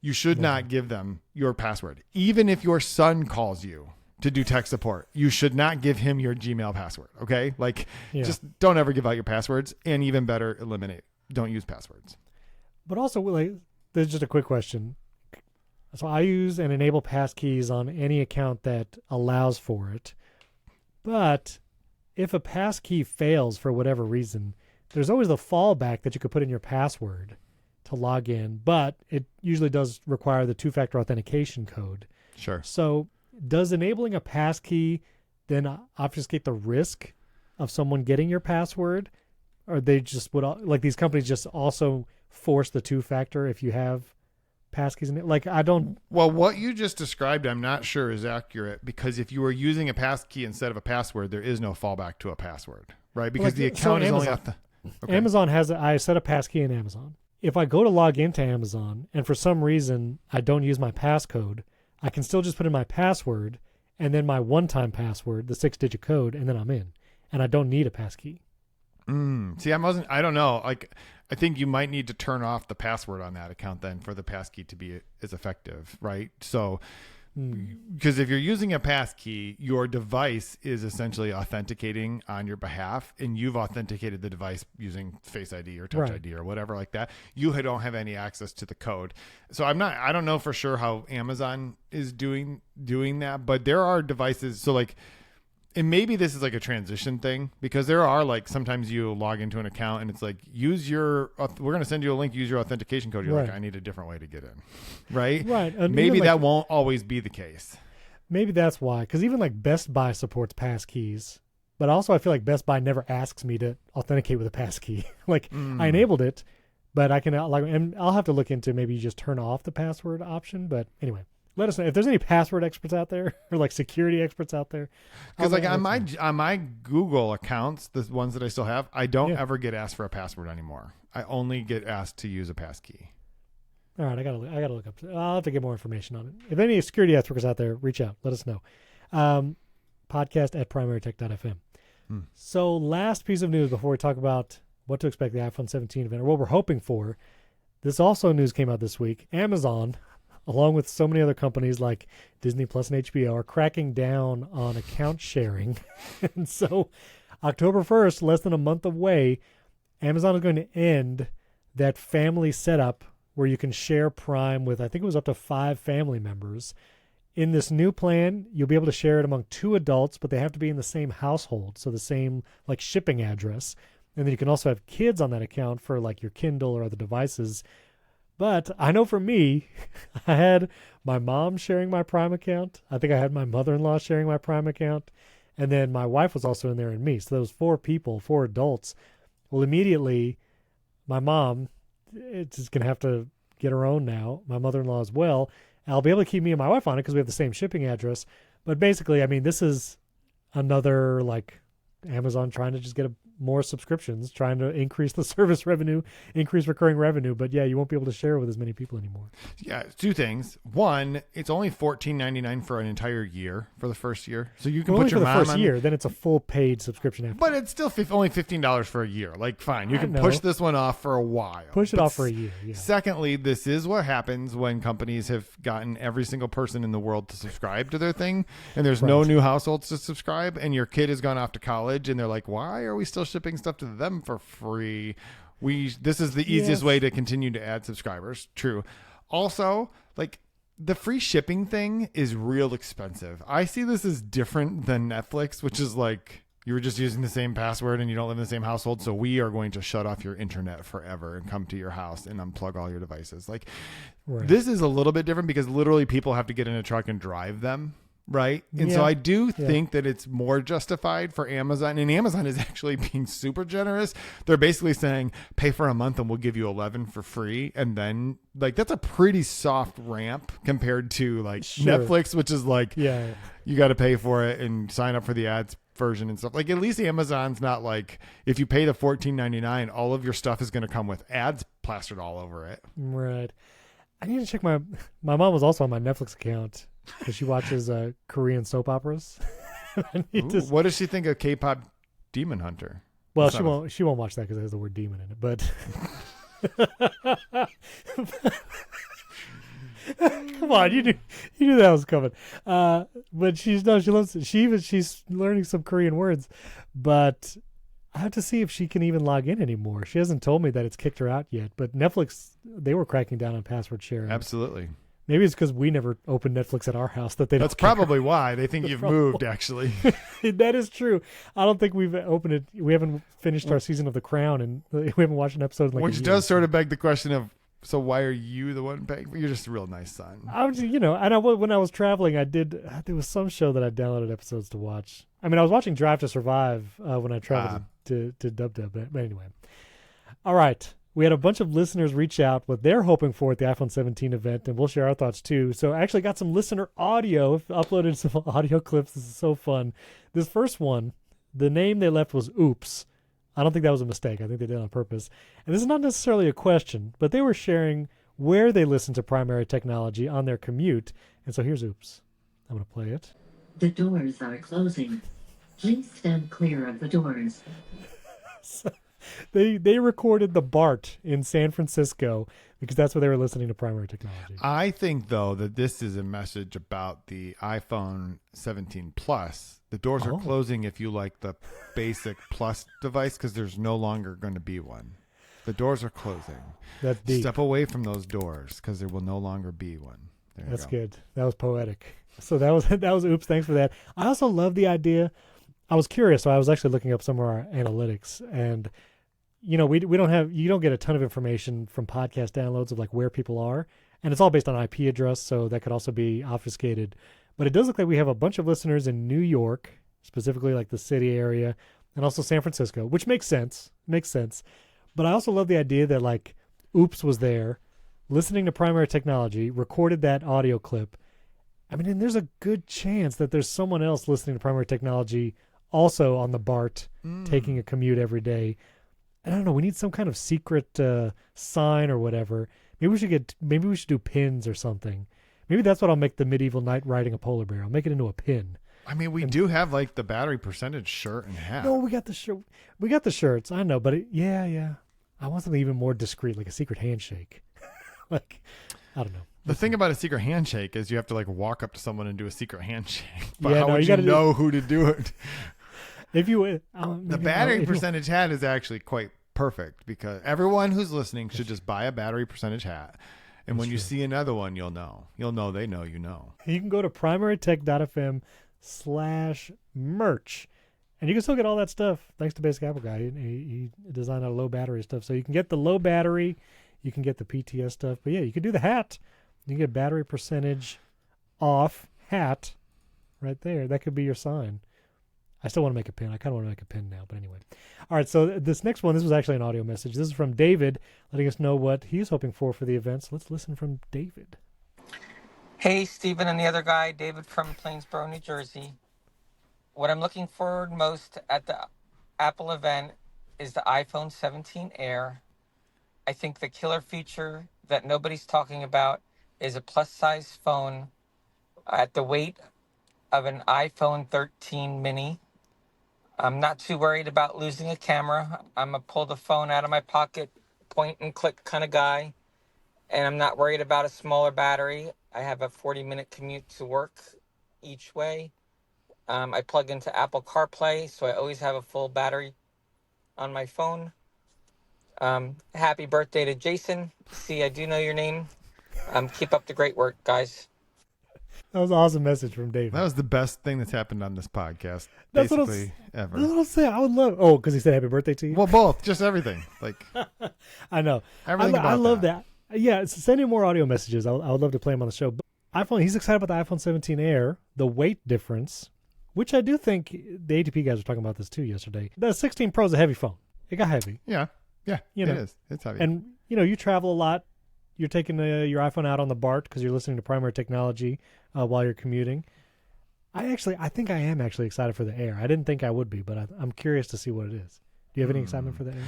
You should not give them your password. Even if your son calls you to do tech support, you should not give him your Gmail password. Okay? Like, just don't ever give out your passwords, and even better, don't use passwords. But also, like, there's just a quick question. So I use and enable passkeys on any account that allows for it. But if a passkey fails for whatever reason, there's always the fallback that you could put in your password to log in. But it usually does require the two-factor authentication code. Sure. So does enabling a passkey then obfuscate the risk of someone getting your password? Or they just would, like, these companies just also force the two-factor if you have passkeys in it? Like, I don't. Well, what you just described, I'm not sure is accurate, because if you were using a passkey instead of a password, there is no fallback to a password, right? Because the account is Amazon, only Amazon has I set a passkey in Amazon. If I go to log into Amazon and for some reason I don't use my passcode, I can still just put in my password and then my one-time password, the 6-digit code, and then I'm in, and I don't need a passkey. See, I don't know. Like, I think you might need to turn off the password on that account then for the passkey to be as effective, right? So, because if you're using a passkey, your device is essentially authenticating on your behalf, and you've authenticated the device using Face ID or Touch ID or whatever like that. You don't have any access to the code. So I don't know for sure how Amazon is doing that, but there are devices. So like, and maybe this is like a transition thing, because there are, like, sometimes you log into an account and it's like, we're going to send you a link, use your authentication code. You're like, I need a different way to get in. Right. Right. And maybe that won't always be the case. Maybe that's why. Because even like Best Buy supports passkeys, but also I feel like Best Buy never asks me to authenticate with a passkey. Like, I enabled it, but I can, like, and I'll have to look into maybe you just turn off the password option. But anyway, let us know if there's any password experts out there or like security experts out there. Because like on my Google accounts, the ones that I still have, I don't ever get asked for a password anymore. I only get asked to use a passkey. All right, I gotta look up. I'll have to get more information on it. If any security experts out there, reach out. Let us know. Podcast@primarytech.fm. So last piece of news before we talk about what to expect the iPhone 17 event, or what we're hoping for. This also news came out this week. Amazon, along with so many other companies like Disney Plus and HBO, are cracking down on account sharing. And so October 1st, less than a month away, Amazon is going to end that family setup where you can share Prime with, I think it was up to 5 family members. In this new plan, you'll be able to share it among 2 adults, but they have to be in the same household, so the same like shipping address. And then you can also have kids on that account for like your Kindle or other devices. But I know for me, I had my mom sharing my Prime account. I think I had my mother-in-law sharing my Prime account. And then my wife was also in there and me. So there was 4 people, 4 adults. Well, immediately, my mom, it's just going to have to get her own now. My mother-in-law as well. I'll be able to keep me and my wife on it because we have the same shipping address. But basically, I mean, this is another like Amazon trying to just get more subscriptions, trying to increase the service revenue, increase recurring revenue. But yeah, you won't be able to share it with as many people anymore. Yeah, 2 things. One, it's only $14.99 for an entire year for the first year, so you can put your mom mom for the first on. year. Then it's a full paid subscription after. But it's still only $15 for a year. Like, fine, you can know. push this one off for a while. Push it off for a year. Yeah. Secondly, this is what happens when companies have gotten every single person in the world to subscribe to their thing, and there's no new households to subscribe, and your kid has gone off to college, and they're like, why are we still shipping stuff to them for free? This is the easiest way to continue to add subscribers. True. Also, like, the free shipping thing is real expensive. I see this as different than Netflix, which is like, you were just using the same password and you don't live in the same household, so we are going to shut off your internet forever and come to your house and unplug all your devices. Like, this is a little bit different because literally people have to get in a truck and drive them. Right. And so I do think that it's more justified for Amazon, and Amazon is actually being super generous. They're basically saying pay for a month and we'll give you 11 for free. And then like, that's a pretty soft ramp compared to like Netflix, which is like, you got to pay for it and sign up for the ads version and stuff. Like, at least Amazon's not like, if you pay the $14.99, all of your stuff is going to come with ads plastered all over it. Right. I need to check my mom was also on my Netflix account because she watches Korean soap operas. What does she think of K-pop Demon Hunter? Well, she won't watch that because it has the word demon in it. But come on, you knew that was coming. But she loves it. She's learning some Korean words, but I have to see if she can even log in anymore. She hasn't told me that it's kicked her out yet. But Netflix, they were cracking down on password sharing. Absolutely. Maybe it's because we never opened Netflix at our house that they don't. That's probably why they think you've moved, actually. That is true. I don't think we've opened it. We haven't finished our season of The Crown, and we haven't watched an episode in like a year. Which does sort of beg the question of, so why are you the one paying? You're just a real nice son. I was, when I was traveling, there was some show that I downloaded episodes to watch. I mean, I was watching Drive to Survive when I traveled to Dub, but anyway. All right. We had a bunch of listeners reach out what they're hoping for at the iPhone 17 event, and we'll share our thoughts too. So I actually got some listener audio, uploaded some audio clips. This is so fun. This first one, the name they left was Oops. I don't think that was a mistake. I think they did it on purpose. And this is not necessarily a question, but they were sharing where they listen to primary technology on their commute. And so here's Oops. I'm going to play it. The doors are closing. Please stand clear of the doors. So, They recorded the BART in San Francisco because that's where they were listening to primary technology. I think, though, that this is a message about the iPhone 17 Plus. The doors are closing if you like the basic Plus device because there's no longer going to be one. The doors are closing. That's deep. Step away from those doors because there will no longer be one. That's good. That was poetic. So that was Oops. Thanks for that. I also love the idea. I was curious, so I was actually looking up some of our analytics, and you don't get a ton of information from podcast downloads of like where people are, and it's all based on IP address, so that could also be obfuscated. But it does look like we have a bunch of listeners in New York, specifically like the city area, and also San Francisco, which makes sense. But I also love the idea that like Oops was there, listening to primary technology, recorded that audio clip. I mean, and there's a good chance that there's someone else listening to primary technology also on the BART, taking a commute every day. And I don't know, we need some kind of secret sign or whatever. Maybe we should do pins or something. Maybe that's what I'll make the medieval knight riding a polar bear. I'll make it into a pin. I mean, we do have like the battery percentage shirt and hat. No, we got the shirt. We got the shirts. I know, but yeah. I want something even more discreet, like a secret handshake. Like, I don't know. The thing about a secret handshake is you have to like walk up to someone and do a secret handshake. But Yeah, how no, would you you know who to do it? If you The battery percentage hat is actually quite perfect because everyone who's listening should just buy a battery percentage hat. And when you see another one, you'll know. You'll know they know you know. You can go to primarytech.fm/merch. And you can still get all that stuff thanks to Basic Apple Guy. He designed out low battery stuff. So you can get the low battery. You can get the PTS stuff. But yeah, you can do the hat. You can get battery percentage off hat right there. That could be your sign. I still want to make a pin. I kind of want to make a pin now, but anyway. All right, so this next one, this was actually an audio message. This is from David, letting us know what he's hoping for the event. So let's listen from David. Hey, Stephen and the other guy, David from Plainsboro, New Jersey. What I'm looking forward most at the Apple event is the iPhone 17 Air. I think the killer feature that nobody's talking about is a plus-size phone at the weight of an iPhone 13 mini. I'm not too worried about losing a camera. I'm a pull the phone out of my pocket, point and click kind of guy. And I'm not worried about a smaller battery. I have a 40-minute commute to work each way. I plug into Apple CarPlay, so I always have a full battery on my phone. Happy birthday to Jason. See, I do know your name. Keep up the great work, guys. That was an awesome message from David. That was the best thing that's happened on this podcast, That's basically, ever. That's what I'm saying. I would love. Oh, because he said happy birthday to you. Well, both, just everything. Like, I know. everything I about love that. Yeah, send in more audio messages. I would love to play them on the show. But iPhone. He's excited about the iPhone 17 Air, the weight difference, which I do think the ATP guys were talking about this too yesterday. The 16 Pro is a heavy phone. It got heavy. Yeah, You know, it is. It's heavy. And you travel a lot. You're taking your iPhone out on the BART because you're listening to primary technology while you're commuting. I think I am actually excited for the Air. I didn't think I would be, but I'm curious to see what it is. Do you have any excitement for the Air?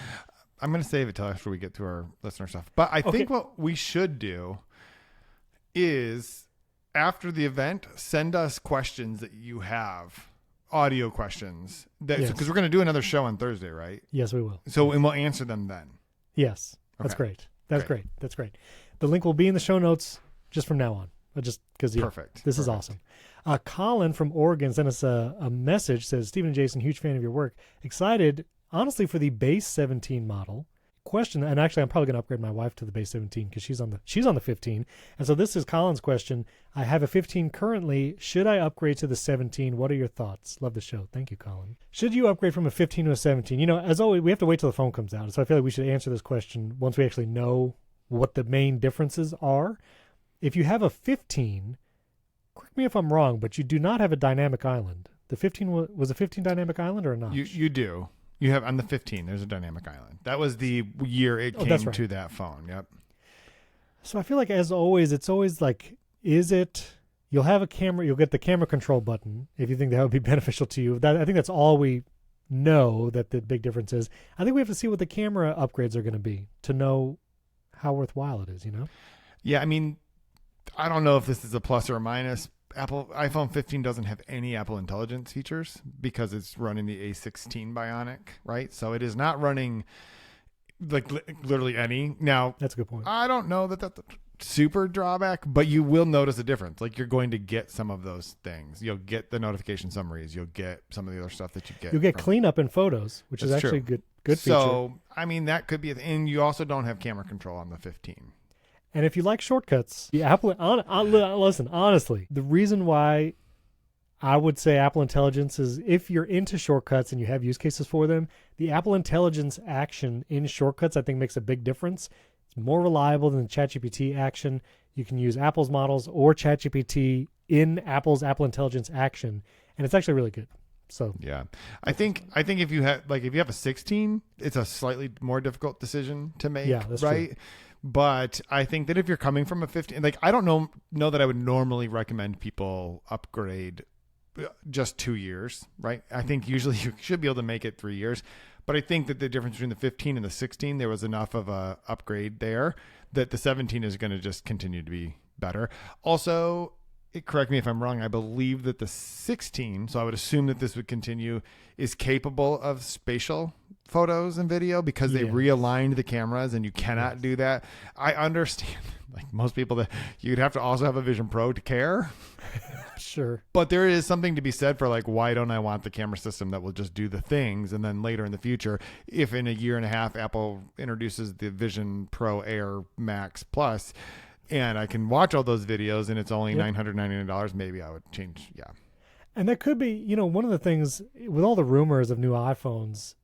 I'm going to save it till after we get to our listener stuff. But I think what we should do is, after the event, send us questions that you have, audio questions. Because we're going to do another show on Thursday, right? Yes, we will. So, and we'll answer them then. Yes, that's Okay. great. That's great. That's great. The link will be in the show notes just from now on. Just because Perfect. This is awesome. Colin from Oregon sent us a message. Says, Stephen and Jason, huge fan of your work. Excited, honestly, for the base 17 model. Question, and actually I'm probably going to upgrade my wife to the base 17 because she's on the 15. And so this is Colin's question. I have a 15 currently. Should I upgrade to the 17? What are your thoughts? Love the show. Thank you, Colin. Should you upgrade from a 15 to a 17? As always, we have to wait till the phone comes out. So I feel like we should answer this question once we actually know what the main differences are. If you have a 15, correct me if I'm wrong, but you do not have a dynamic island. The 15 was a 15 dynamic island or not? You do. You have on the 15. There's a dynamic island. That was the year it came to that phone. Yep. So I feel like, as always, it's always like, is it? You'll have a camera. You'll get the camera control button if you think that would be beneficial to you. I think that's all we know that the big difference is. I think we have to see what the camera upgrades are going to be to know how worthwhile it is. Yeah. I mean, I don't know if this is a plus or a minus. iPhone 15 doesn't have any Apple Intelligence features because it's running the A16 Bionic, right? So it is not running like literally any. Now, that's a good point. I don't know that that's a super drawback, but you will notice a difference. Like, you're going to get some of those things. You'll get the notification summaries. You'll get some of the other stuff that you get. You'll get cleanup in photos, which is actually a good feature. So, I mean, that could be, and you also don't have camera control on the 15. And if you like shortcuts, listen, honestly, the reason why I would say Apple Intelligence is, if you're into shortcuts and you have use cases for them, the Apple Intelligence action in shortcuts, I think, makes a big difference. It's more reliable than the ChatGPT action. You can use Apple's models or ChatGPT in Apple's Apple Intelligence action, and it's actually really good. So yeah, I think if you have a 16, it's a slightly more difficult decision to make. Yeah, that's right. True. But I think that if you're coming from a 15, like, I don't know that I would normally recommend people upgrade just 2 years, right? I think usually you should be able to make it 3 years. But I think that the difference between the 15 and the 16, there was enough of a upgrade there that the 17 is going to just continue to be better. Also, correct me if I'm wrong, I believe that the 16, so I would assume that this would continue, is capable of spatial photos and video because they realigned the cameras and you cannot do that. I understand, like most people, that you'd have to also have a Vision Pro to care. Sure. But there is something to be said for, like, why don't I want the camera system that will just do the things, and then later in the future, if in a year and a half Apple introduces the Vision Pro Air Max Plus, and I can watch all those videos and it's only $999, maybe I would change. Yeah. And that could be, one of the things with all the rumors of new iPhones,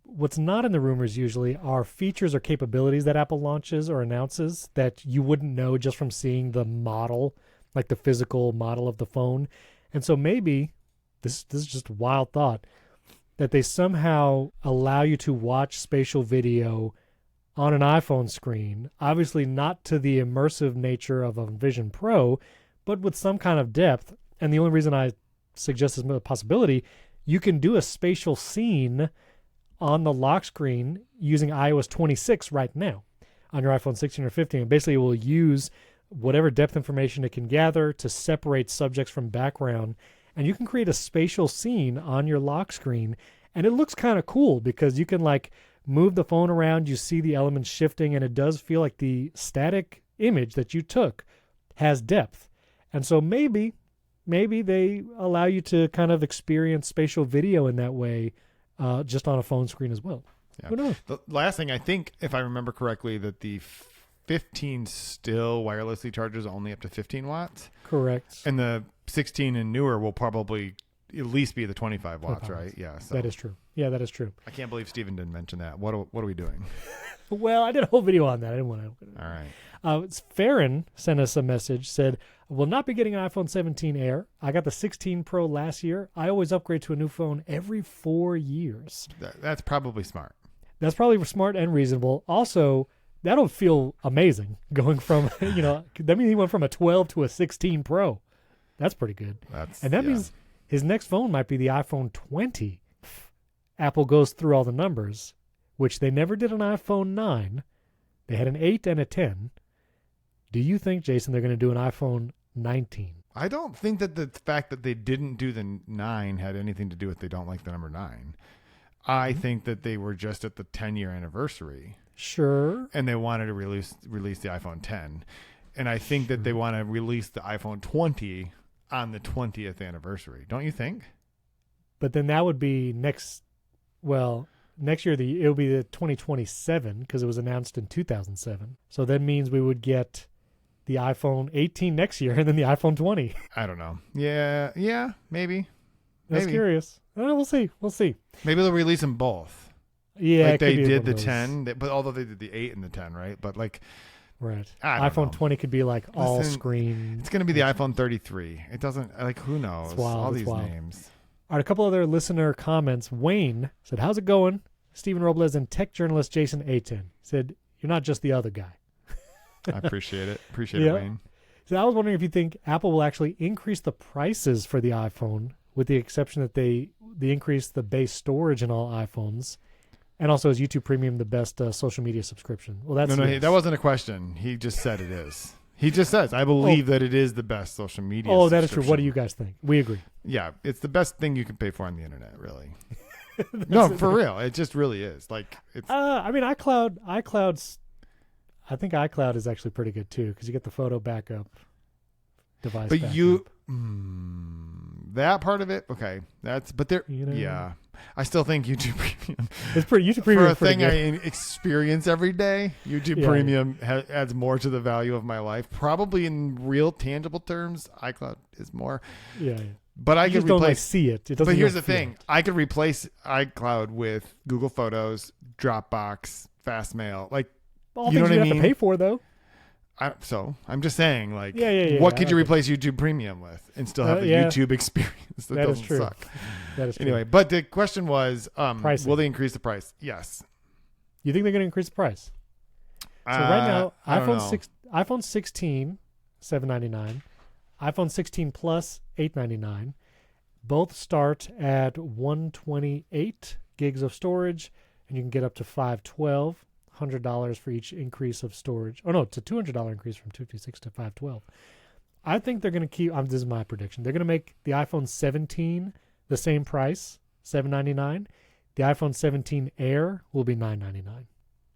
what's not in the rumors usually are features or capabilities that Apple launches or announces that you wouldn't know just from seeing the model, like the physical model of the phone. And so maybe this is just a wild thought, that they somehow allow you to watch spatial video on an iPhone screen, obviously not to the immersive nature of a Vision Pro, but with some kind of depth. And the only reason I suggest this possibility, you can do a spatial scene on the lock screen using iOS 26 right now on your iPhone 16 or 15. And basically, it will use whatever depth information it can gather to separate subjects from background. And you can create a spatial scene on your lock screen. And it looks kind of cool because you can like move the phone around, you see the elements shifting, and it does feel like the static image that you took has depth. And so maybe they allow you to kind of experience spatial video in that way, just on a phone screen as well. Yeah. Who knows? The last thing, I think, if I remember correctly, that the 15 still wirelessly charges only up to 15 watts. Correct. And the 16 and newer will probably at least be the 25 watts, 25 right? watts. Yeah. So That is true. Yeah, that is true. I can't believe Steven didn't mention that. What are we doing? Well, I did a whole video on that. I didn't want to. All right. Farron sent us a message, said, will not be getting an iPhone 17 Air. I got the 16 Pro last year. I always upgrade to a new phone every 4 years. That's probably smart. That's probably smart and reasonable. Also, that'll feel amazing going from, that means he went from a 12 to a 16 Pro. That's pretty good. And that means his next phone might be the iPhone 20. Apple goes through all the numbers, which they never did on iPhone 9. They had an 8 and a 10. Do you think, Jason, they're going to do an iPhone 19? I don't think that the fact that they didn't do the 9 had anything to do with they don't like the number 9. I think that they were just at the 10-year anniversary. Sure. And they wanted to release the iPhone 10. And I think that they want to release the iPhone 20 on the 20th anniversary. Don't you think? But then that would be next year it'll be the 2027 because it was announced in 2007. So that means we would get the iPhone 18 next year and then the iPhone 20. I don't know. Yeah, maybe. That's curious. We'll see. Maybe they'll release them both. Yeah, like they did the 10, but although they did the 8 and the 10, right? But like, right. iPhone 20 could be like all screen. It's going to be the iPhone 33. It doesn't, like, who knows? It's wild, all it's these wild. names. All right, a couple other listener comments. Wayne said, how's it going? Stephen Robles and tech journalist Jason Aten said, you're not just the other guy. I appreciate it. Appreciate it, Wayne. So I was wondering if you think Apple will actually increase the prices for the iPhone, with the exception that they increase the base storage in all iPhones. And also, is YouTube Premium the best social media subscription? Well, that's no, that wasn't a question. He just said it is. He just says, I believe that it is the best social media Oh, that is true. What do you guys think? We agree. Yeah, it's the best thing you can pay for on the internet, really. No, for real. It just really is. Like, it's. I mean, iCloud's. I think iCloud is actually pretty good too because you get the photo backup device. But backup. That part of it, okay. But there. Yeah, I still think YouTube Premium. It's pretty. YouTube Premium for a thing good. I experience every day. YouTube Premium adds more to the value of my life. Probably in real tangible terms, iCloud is more. Yeah. But I you could just replace. Don't, like, see it. It doesn't. But here's the thing: I could replace iCloud with Google Photos, Dropbox, Fastmail. Like, all you know things what you I have mean? to pay for though. So I'm just saying, like, yeah, what could you replace YouTube Premium with and still have a YouTube experience that doesn't suck? That is true. Anyway, but the question was, will they increase the price? Yes. You think they're going to increase the price? So right now, iPhone 16, $799, iPhone 16 Plus, $899. Both start at 128 gigs of storage, and you can get up to 512. $100 for each increase of storage. Oh no, it's a $200 increase from 256 to 512. I think they're going to keep. This is my prediction. They're going to make the iPhone 17 the same price, $799. The iPhone 17 Air will be $999.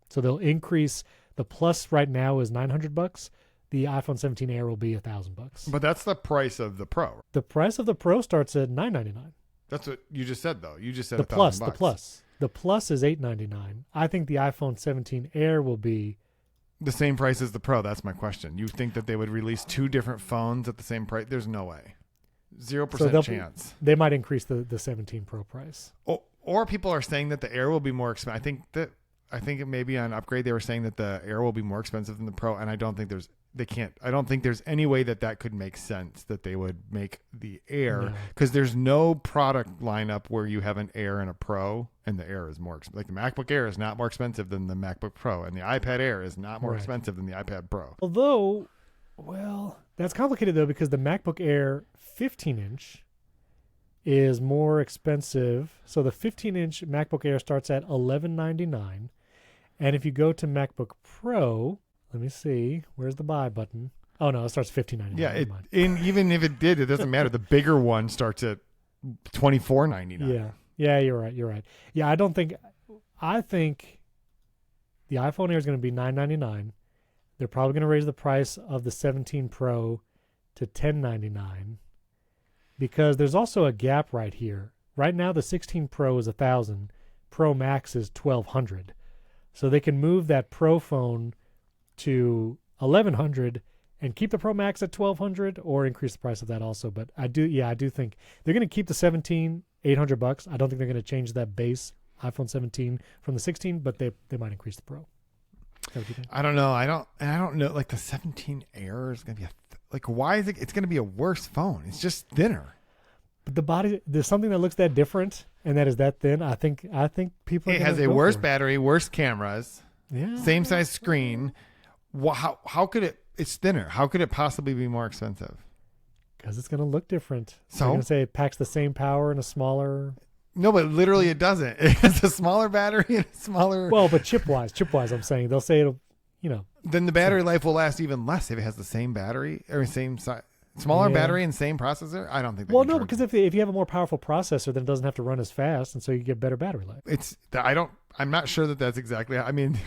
So they'll increase. The Plus right now is $900. The iPhone 17 Air will be $1,000. But that's the price of the Pro. The price of the Pro starts at $999. That's what you just said, though. You just said the $1,000. The Plus. The Plus is $899. I think the iPhone 17 Air will be the same price as the Pro. That's my question. You think that they would release two different phones at the same price? There's no way. 0% chance. They might increase the 17 Pro price. Or people are saying that the Air will be more expensive. I think it may be on Upgrade. They were saying that the Air will be more expensive than the Pro, and I don't think there's They can't. I don't think there's any way that could make sense that they would make the Air, No. because there's no product lineup where you have an Air and a Pro, and the Air is more expensive. Like the MacBook Air is not more expensive than the MacBook Pro, and the iPad Air is not more Right. expensive than the iPad Pro. Although, well, that's complicated though, because the MacBook Air 15-inch is more expensive. So the 15-inch MacBook Air starts at $1199, and if you go to MacBook Pro, let me see, where's the buy button? Oh no, it starts at $1599. Yeah, Never mind. even if it did, it doesn't matter. The bigger one starts at $24.99. Yeah, you're right. Yeah, I think the iPhone Air is going to be $999. They're probably going to raise the price of the 17 Pro to $1099, because there's also a gap right here. Right now, the 16 Pro is $1,000. Pro Max is $1,200. So they can move that Pro phone to $1,100 and keep the Pro Max at $1,200, or increase the price of that also. But I do think they're going to keep the 17 $800. I don't think they're going to change that base iPhone 17 from the 16, but they might increase the Pro. Is that what you think? I don't know. I don't know. Like the 17 Air is going to be why is it? It's going to be a worse phone. It's just thinner. But the body, there's something that looks that different and that is that thin. I think people. It has a worse battery, worse cameras, Yeah. same size screen. How could it? It's thinner. How could it possibly be more expensive? Because it's going to look different. So? They're going to say it packs the same power in a smaller. No, but literally it doesn't. It has a smaller battery and a smaller. Well, but chip wise, I'm saying they'll say it'll, Then the battery life will last even less if it has the same battery or same size, smaller Yeah. battery and same processor. I don't think. They Well, can no, charge because it. if you have a more powerful processor, then it doesn't have to run as fast, and so you get better battery life. I'm not sure that's exactly. I mean,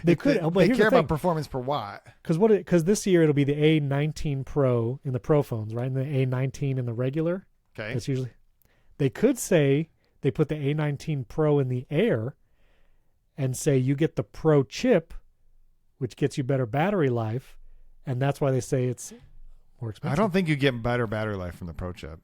They could, but They here's care the thing. about performance per watt. Because this year it'll be the A19 Pro in the Pro phones, right? And the A19 in the regular. Okay. That's usually. They could say they put the A19 Pro in the Air, and say you get the Pro chip, which gets you better battery life, and that's why they say it's more expensive. I don't think you get better battery life from the Pro chip.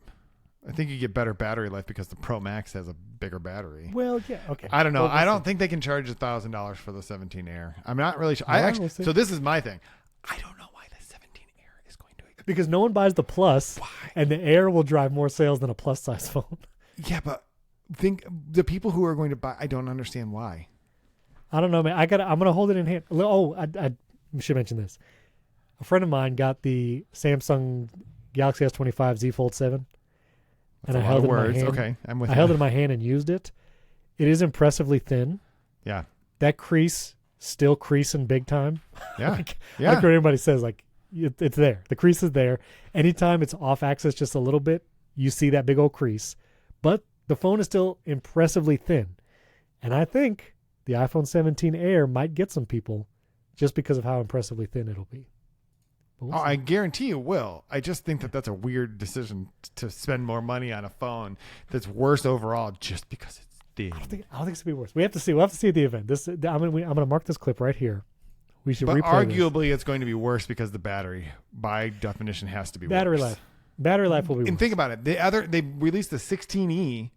I think you get better battery life because the Pro Max has a bigger battery. Well, yeah, okay. I don't know. Well, I don't think they can charge $1,000 for the 17 Air. I'm not really sure. We'll see. So this is my thing. I don't know why the 17 Air is going to. Because no one buys the Plus, Why? and the Air will drive more sales than a Plus size phone. Yeah, but think the people who are going to buy. I don't understand why. I don't know, man. I'm gonna hold it in hand. Oh, I should mention this. A friend of mine got the Samsung Galaxy S25 Z Fold 7, That's and a I lot held of it in my words. hand. Okay, I'm with I you. held it in my hand and used it. It is impressively thin. Yeah, That crease still creasing big time. yeah, like yeah. what everybody says, like it's there. The crease is there. Anytime it's off axis just a little bit, you see that big old crease. But the phone is still impressively thin. And I think the iPhone 17 Air might get some people just because of how impressively thin it'll be. But we'll see. I guarantee you will. I just think that that's a weird decision to spend more money on a phone that's worse overall just because it's thin. I don't think it's gonna be worse. We'll have to see at the event. I'm gonna mark this clip right here. We should But replay this. arguably, it's going to be worse because the battery, by definition, has to be Battery worse. life. Battery life will be worse. And think about it. They released the 16e,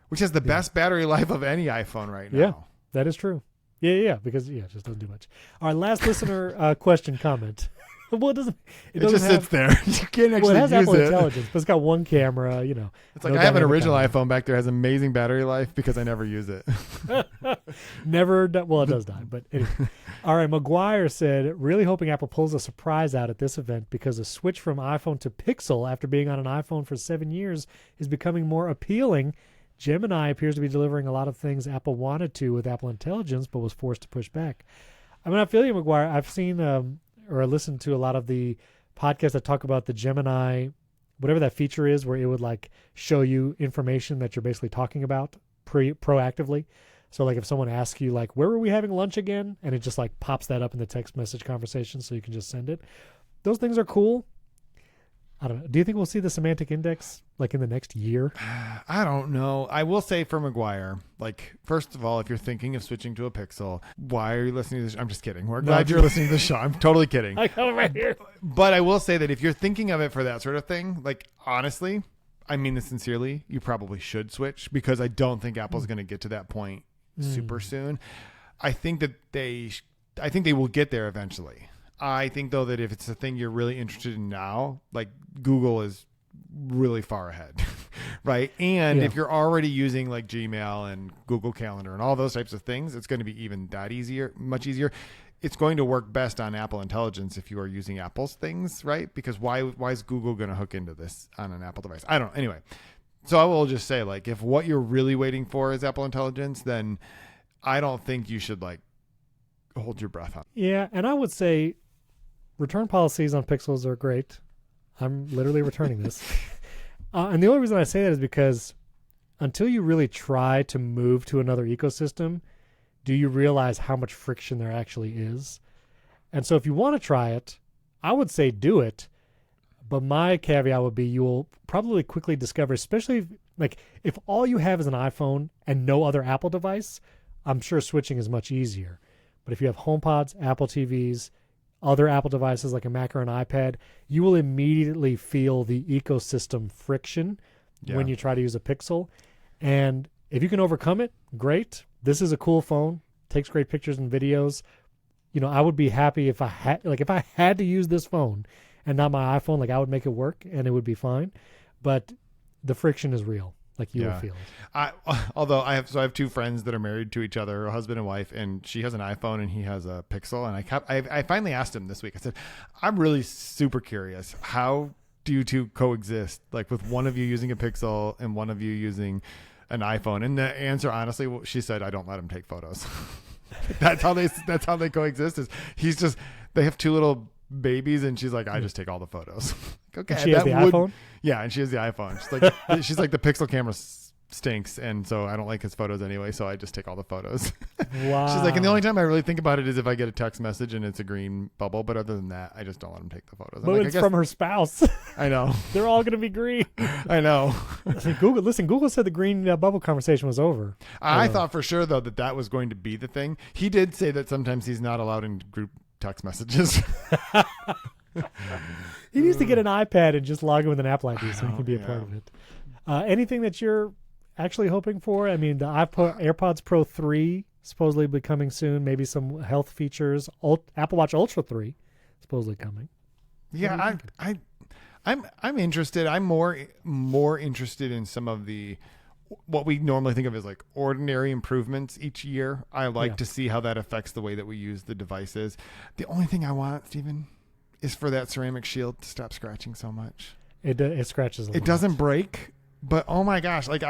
which has the best battery life of any iPhone right now. Yeah, that is true. Yeah, because it just doesn't do much. Our last listener question comment. Well, it doesn't. It doesn't just have, sits there. You can't actually Well, it has use Apple it. Intelligence, but it's got one camera. It's like no I have an dynamic original camera. iPhone back there, has amazing battery life because I never use it. Never. Well, it does die, but anyway. All right. McGuire said, really hoping Apple pulls a surprise out at this event because a switch from iPhone to Pixel after being on an iPhone for 7 years is becoming more appealing. Gemini appears to be delivering a lot of things Apple wanted to with Apple Intelligence, but was forced to push back. I mean, I feel you, McGuire. I've seen or listened to a lot of the podcasts that talk about the Gemini, whatever that feature is, where it would like show you information that you're basically talking about proactively. So like if someone asks you like, where were we having lunch again? And it just like pops that up in the text message conversation so you can just send it. Those things are cool. I don't know. Do you think we'll see the semantic index like in the next year? I don't know. I will say for McGuire, like, first of all, if you're thinking of switching to a Pixel, why are you listening to this? I'm just kidding. We're glad you're listening to the show. I'm totally kidding. I got it right here. But I will say that if you're thinking of it for that sort of thing, like, honestly, I mean this sincerely, you probably should switch because I don't think Apple's going to get to that point super soon. I think that they will get there eventually. I think though that if it's a thing you're really interested in now, like Google is really far ahead, right? And if you're already using like Gmail and Google Calendar and all those types of things, it's going to be even that easier, much easier. It's going to work best on Apple Intelligence if you are using Apple's things, right? Because why is Google going to hook into this on an Apple device? I don't know. Anyway, so I will just say, like, if what you're really waiting for is Apple Intelligence, then I don't think you should like hold your breath on. Yeah, and I would say return policies on Pixels are great. I'm literally returning this. And the only reason I say that is because until you really try to move to another ecosystem, do you realize how much friction there actually is? And so if you want to try it, I would say do it. But my caveat would be you will probably quickly discover, especially if all you have is an iPhone and no other Apple device, I'm sure switching is much easier. But if you have HomePods, Apple TVs, other Apple devices like a Mac or an iPad, you will immediately feel the ecosystem friction when you try to use a Pixel. And if you can overcome it, great. This is a cool phone, takes great pictures and videos. I would be happy if I had to use this phone and not my iPhone, like I would make it work and it would be fine. But the friction is real. Like you will feel it. I have two friends that are married to each other, a husband and wife, and she has an iPhone and he has a Pixel. And I finally asked him this week. I said, I'm really super curious. How do you two coexist? Like with one of you using a Pixel and one of you using an iPhone? And the answer, honestly, she said, I don't let him take photos. That's how they coexist. They have two little babies and she's like, I just take all the photos. Okay. And she has the iPhone? Yeah, and she has the iPhone. She's like the Pixel camera stinks, and so I don't like his photos anyway, so I just take all the photos. Wow. She's like, and the only time I really think about it is if I get a text message and it's a green bubble, but other than that, I just don't let him take the photos. But it's from her spouse. I know. They're all going to be green. I know. Google said the green bubble conversation was over. I thought for sure, though, that was going to be the thing. He did say that sometimes he's not allowed in group text messages. He needs to get an iPad and just log in with an Apple ID so he can be a part of it. Anything that you're actually hoping for? I mean, the AirPods Pro 3 supposedly be coming soon. Maybe some health features. Apple Watch Ultra 3 supposedly coming. Yeah, I'm interested. I'm more interested in some of the what we normally think of as like ordinary improvements each year. I like to see how that affects the way that we use the devices. The only thing I want, Stephen, is for that ceramic shield to stop scratching so much. It scratches a lot. It doesn't break, but oh my gosh, like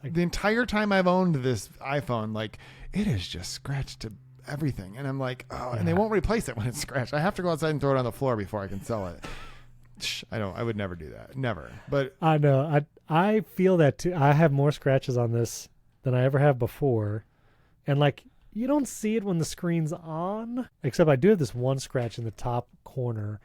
the entire time I've owned this iPhone, like it has just scratched to everything. And I'm like, and they won't replace it when it's scratched. I have to go outside and throw it on the floor before I can sell it. I would never do that. Never. But I know. I feel that too. I have more scratches on this than I ever have before. And like, you don't see it when the screen's on, except I do have this one scratch in the top corner.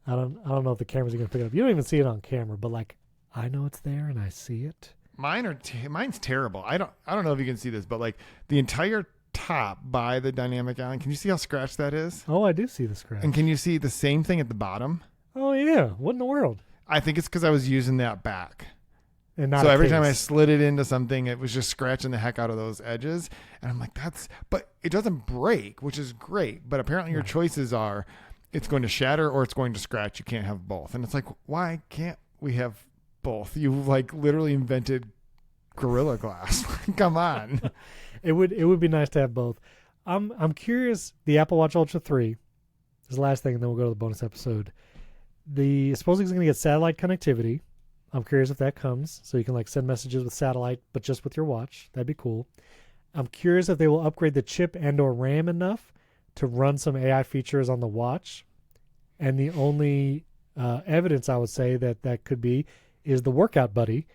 I don't know if the cameras are going to pick it up. You don't even see it on camera, but like, I know it's there and I see it. Mine's terrible. I don't know if you can see this, but like the entire top by the dynamic island, can you see how scratched that is? Oh, I do see the scratch. And can you see the same thing at the bottom? Oh yeah. What in the world? I think it's because I was using that back. And not so every time I slid it into something, it was just scratching the heck out of those edges. And I'm like, but it doesn't break, which is great. But apparently your choices are it's going to shatter or it's going to scratch. You can't have both. And it's like, why can't we have both? You like literally invented Gorilla Glass. Come on. It would be nice to have both. I'm curious, the Apple Watch Ultra 3 is the last thing, and then we'll go to the bonus episode. Supposedly it's going to get satellite connectivity. I'm curious if that comes, so you can like send messages with satellite, but just with your watch. That'd be cool. I'm curious if they will upgrade the chip and or RAM enough to run some AI features on the watch. And the only evidence I would say that could be is the Workout Buddy,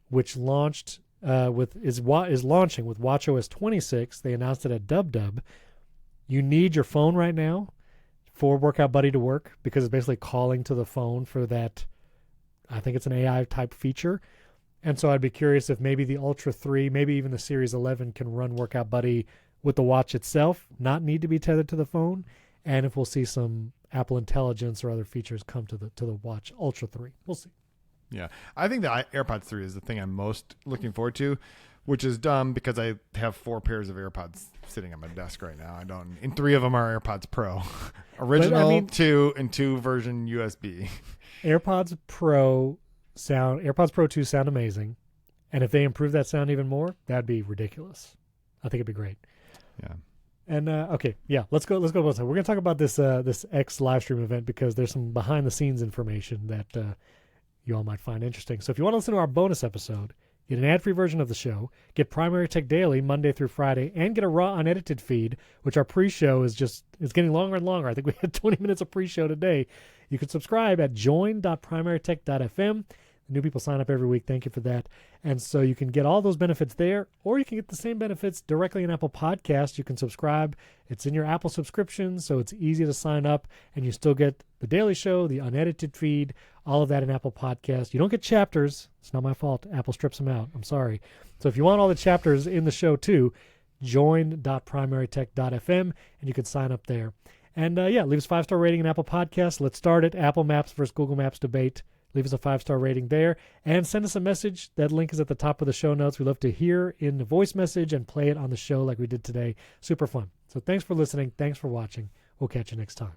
which launched is launching with watchOS 26. They announced it at DubDub. You need your phone right now for Workout Buddy to work because it's basically calling to the phone for that. I think it's an AI type feature. And so I'd be curious if maybe the Ultra 3, maybe even the Series 11 can run Workout Buddy with the watch itself, not need to be tethered to the phone, and if we'll see some Apple Intelligence or other features come to the Watch Ultra 3. We'll see. Yeah. I think the AirPods 3 is the thing I'm most looking forward to which is dumb because I have 4 pairs of AirPods sitting on my desk right now. I don't, and 3 of them are AirPods Pro, original 2 and 2 version USB. AirPods Pro 2 sound amazing. And if they improve that sound even more, that'd be ridiculous. I think it'd be great. Yeah. And okay, yeah, let's go. We're going to talk about this X live stream event because there's some behind the scenes information that you all might find interesting. So if you want to listen to our bonus episode, get an ad-free version of the show, get Primary Tech Daily Monday through Friday, and get a raw unedited feed, which our pre-show is getting longer and longer. I think we had 20 minutes of pre-show today. You can subscribe at join.primarytech.fm. New people sign up every week. Thank you for that. And so you can get all those benefits there, or you can get the same benefits directly in Apple Podcasts. You can subscribe. It's in your Apple subscription, so it's easy to sign up, and you still get the daily show, the unedited feed, all of that in Apple Podcasts. You don't get chapters. It's not my fault. Apple strips them out. I'm sorry. So if you want all the chapters in the show too, join.primarytech.fm, and you can sign up there. And leave us a 5-star rating in Apple Podcasts. Let's start it. Apple Maps versus Google Maps debate. Leave us a 5-star rating there and send us a message. That link is at the top of the show notes. We love to hear in the voice message and play it on the show like we did today. Super fun. So thanks for listening. Thanks for watching. We'll catch you next time.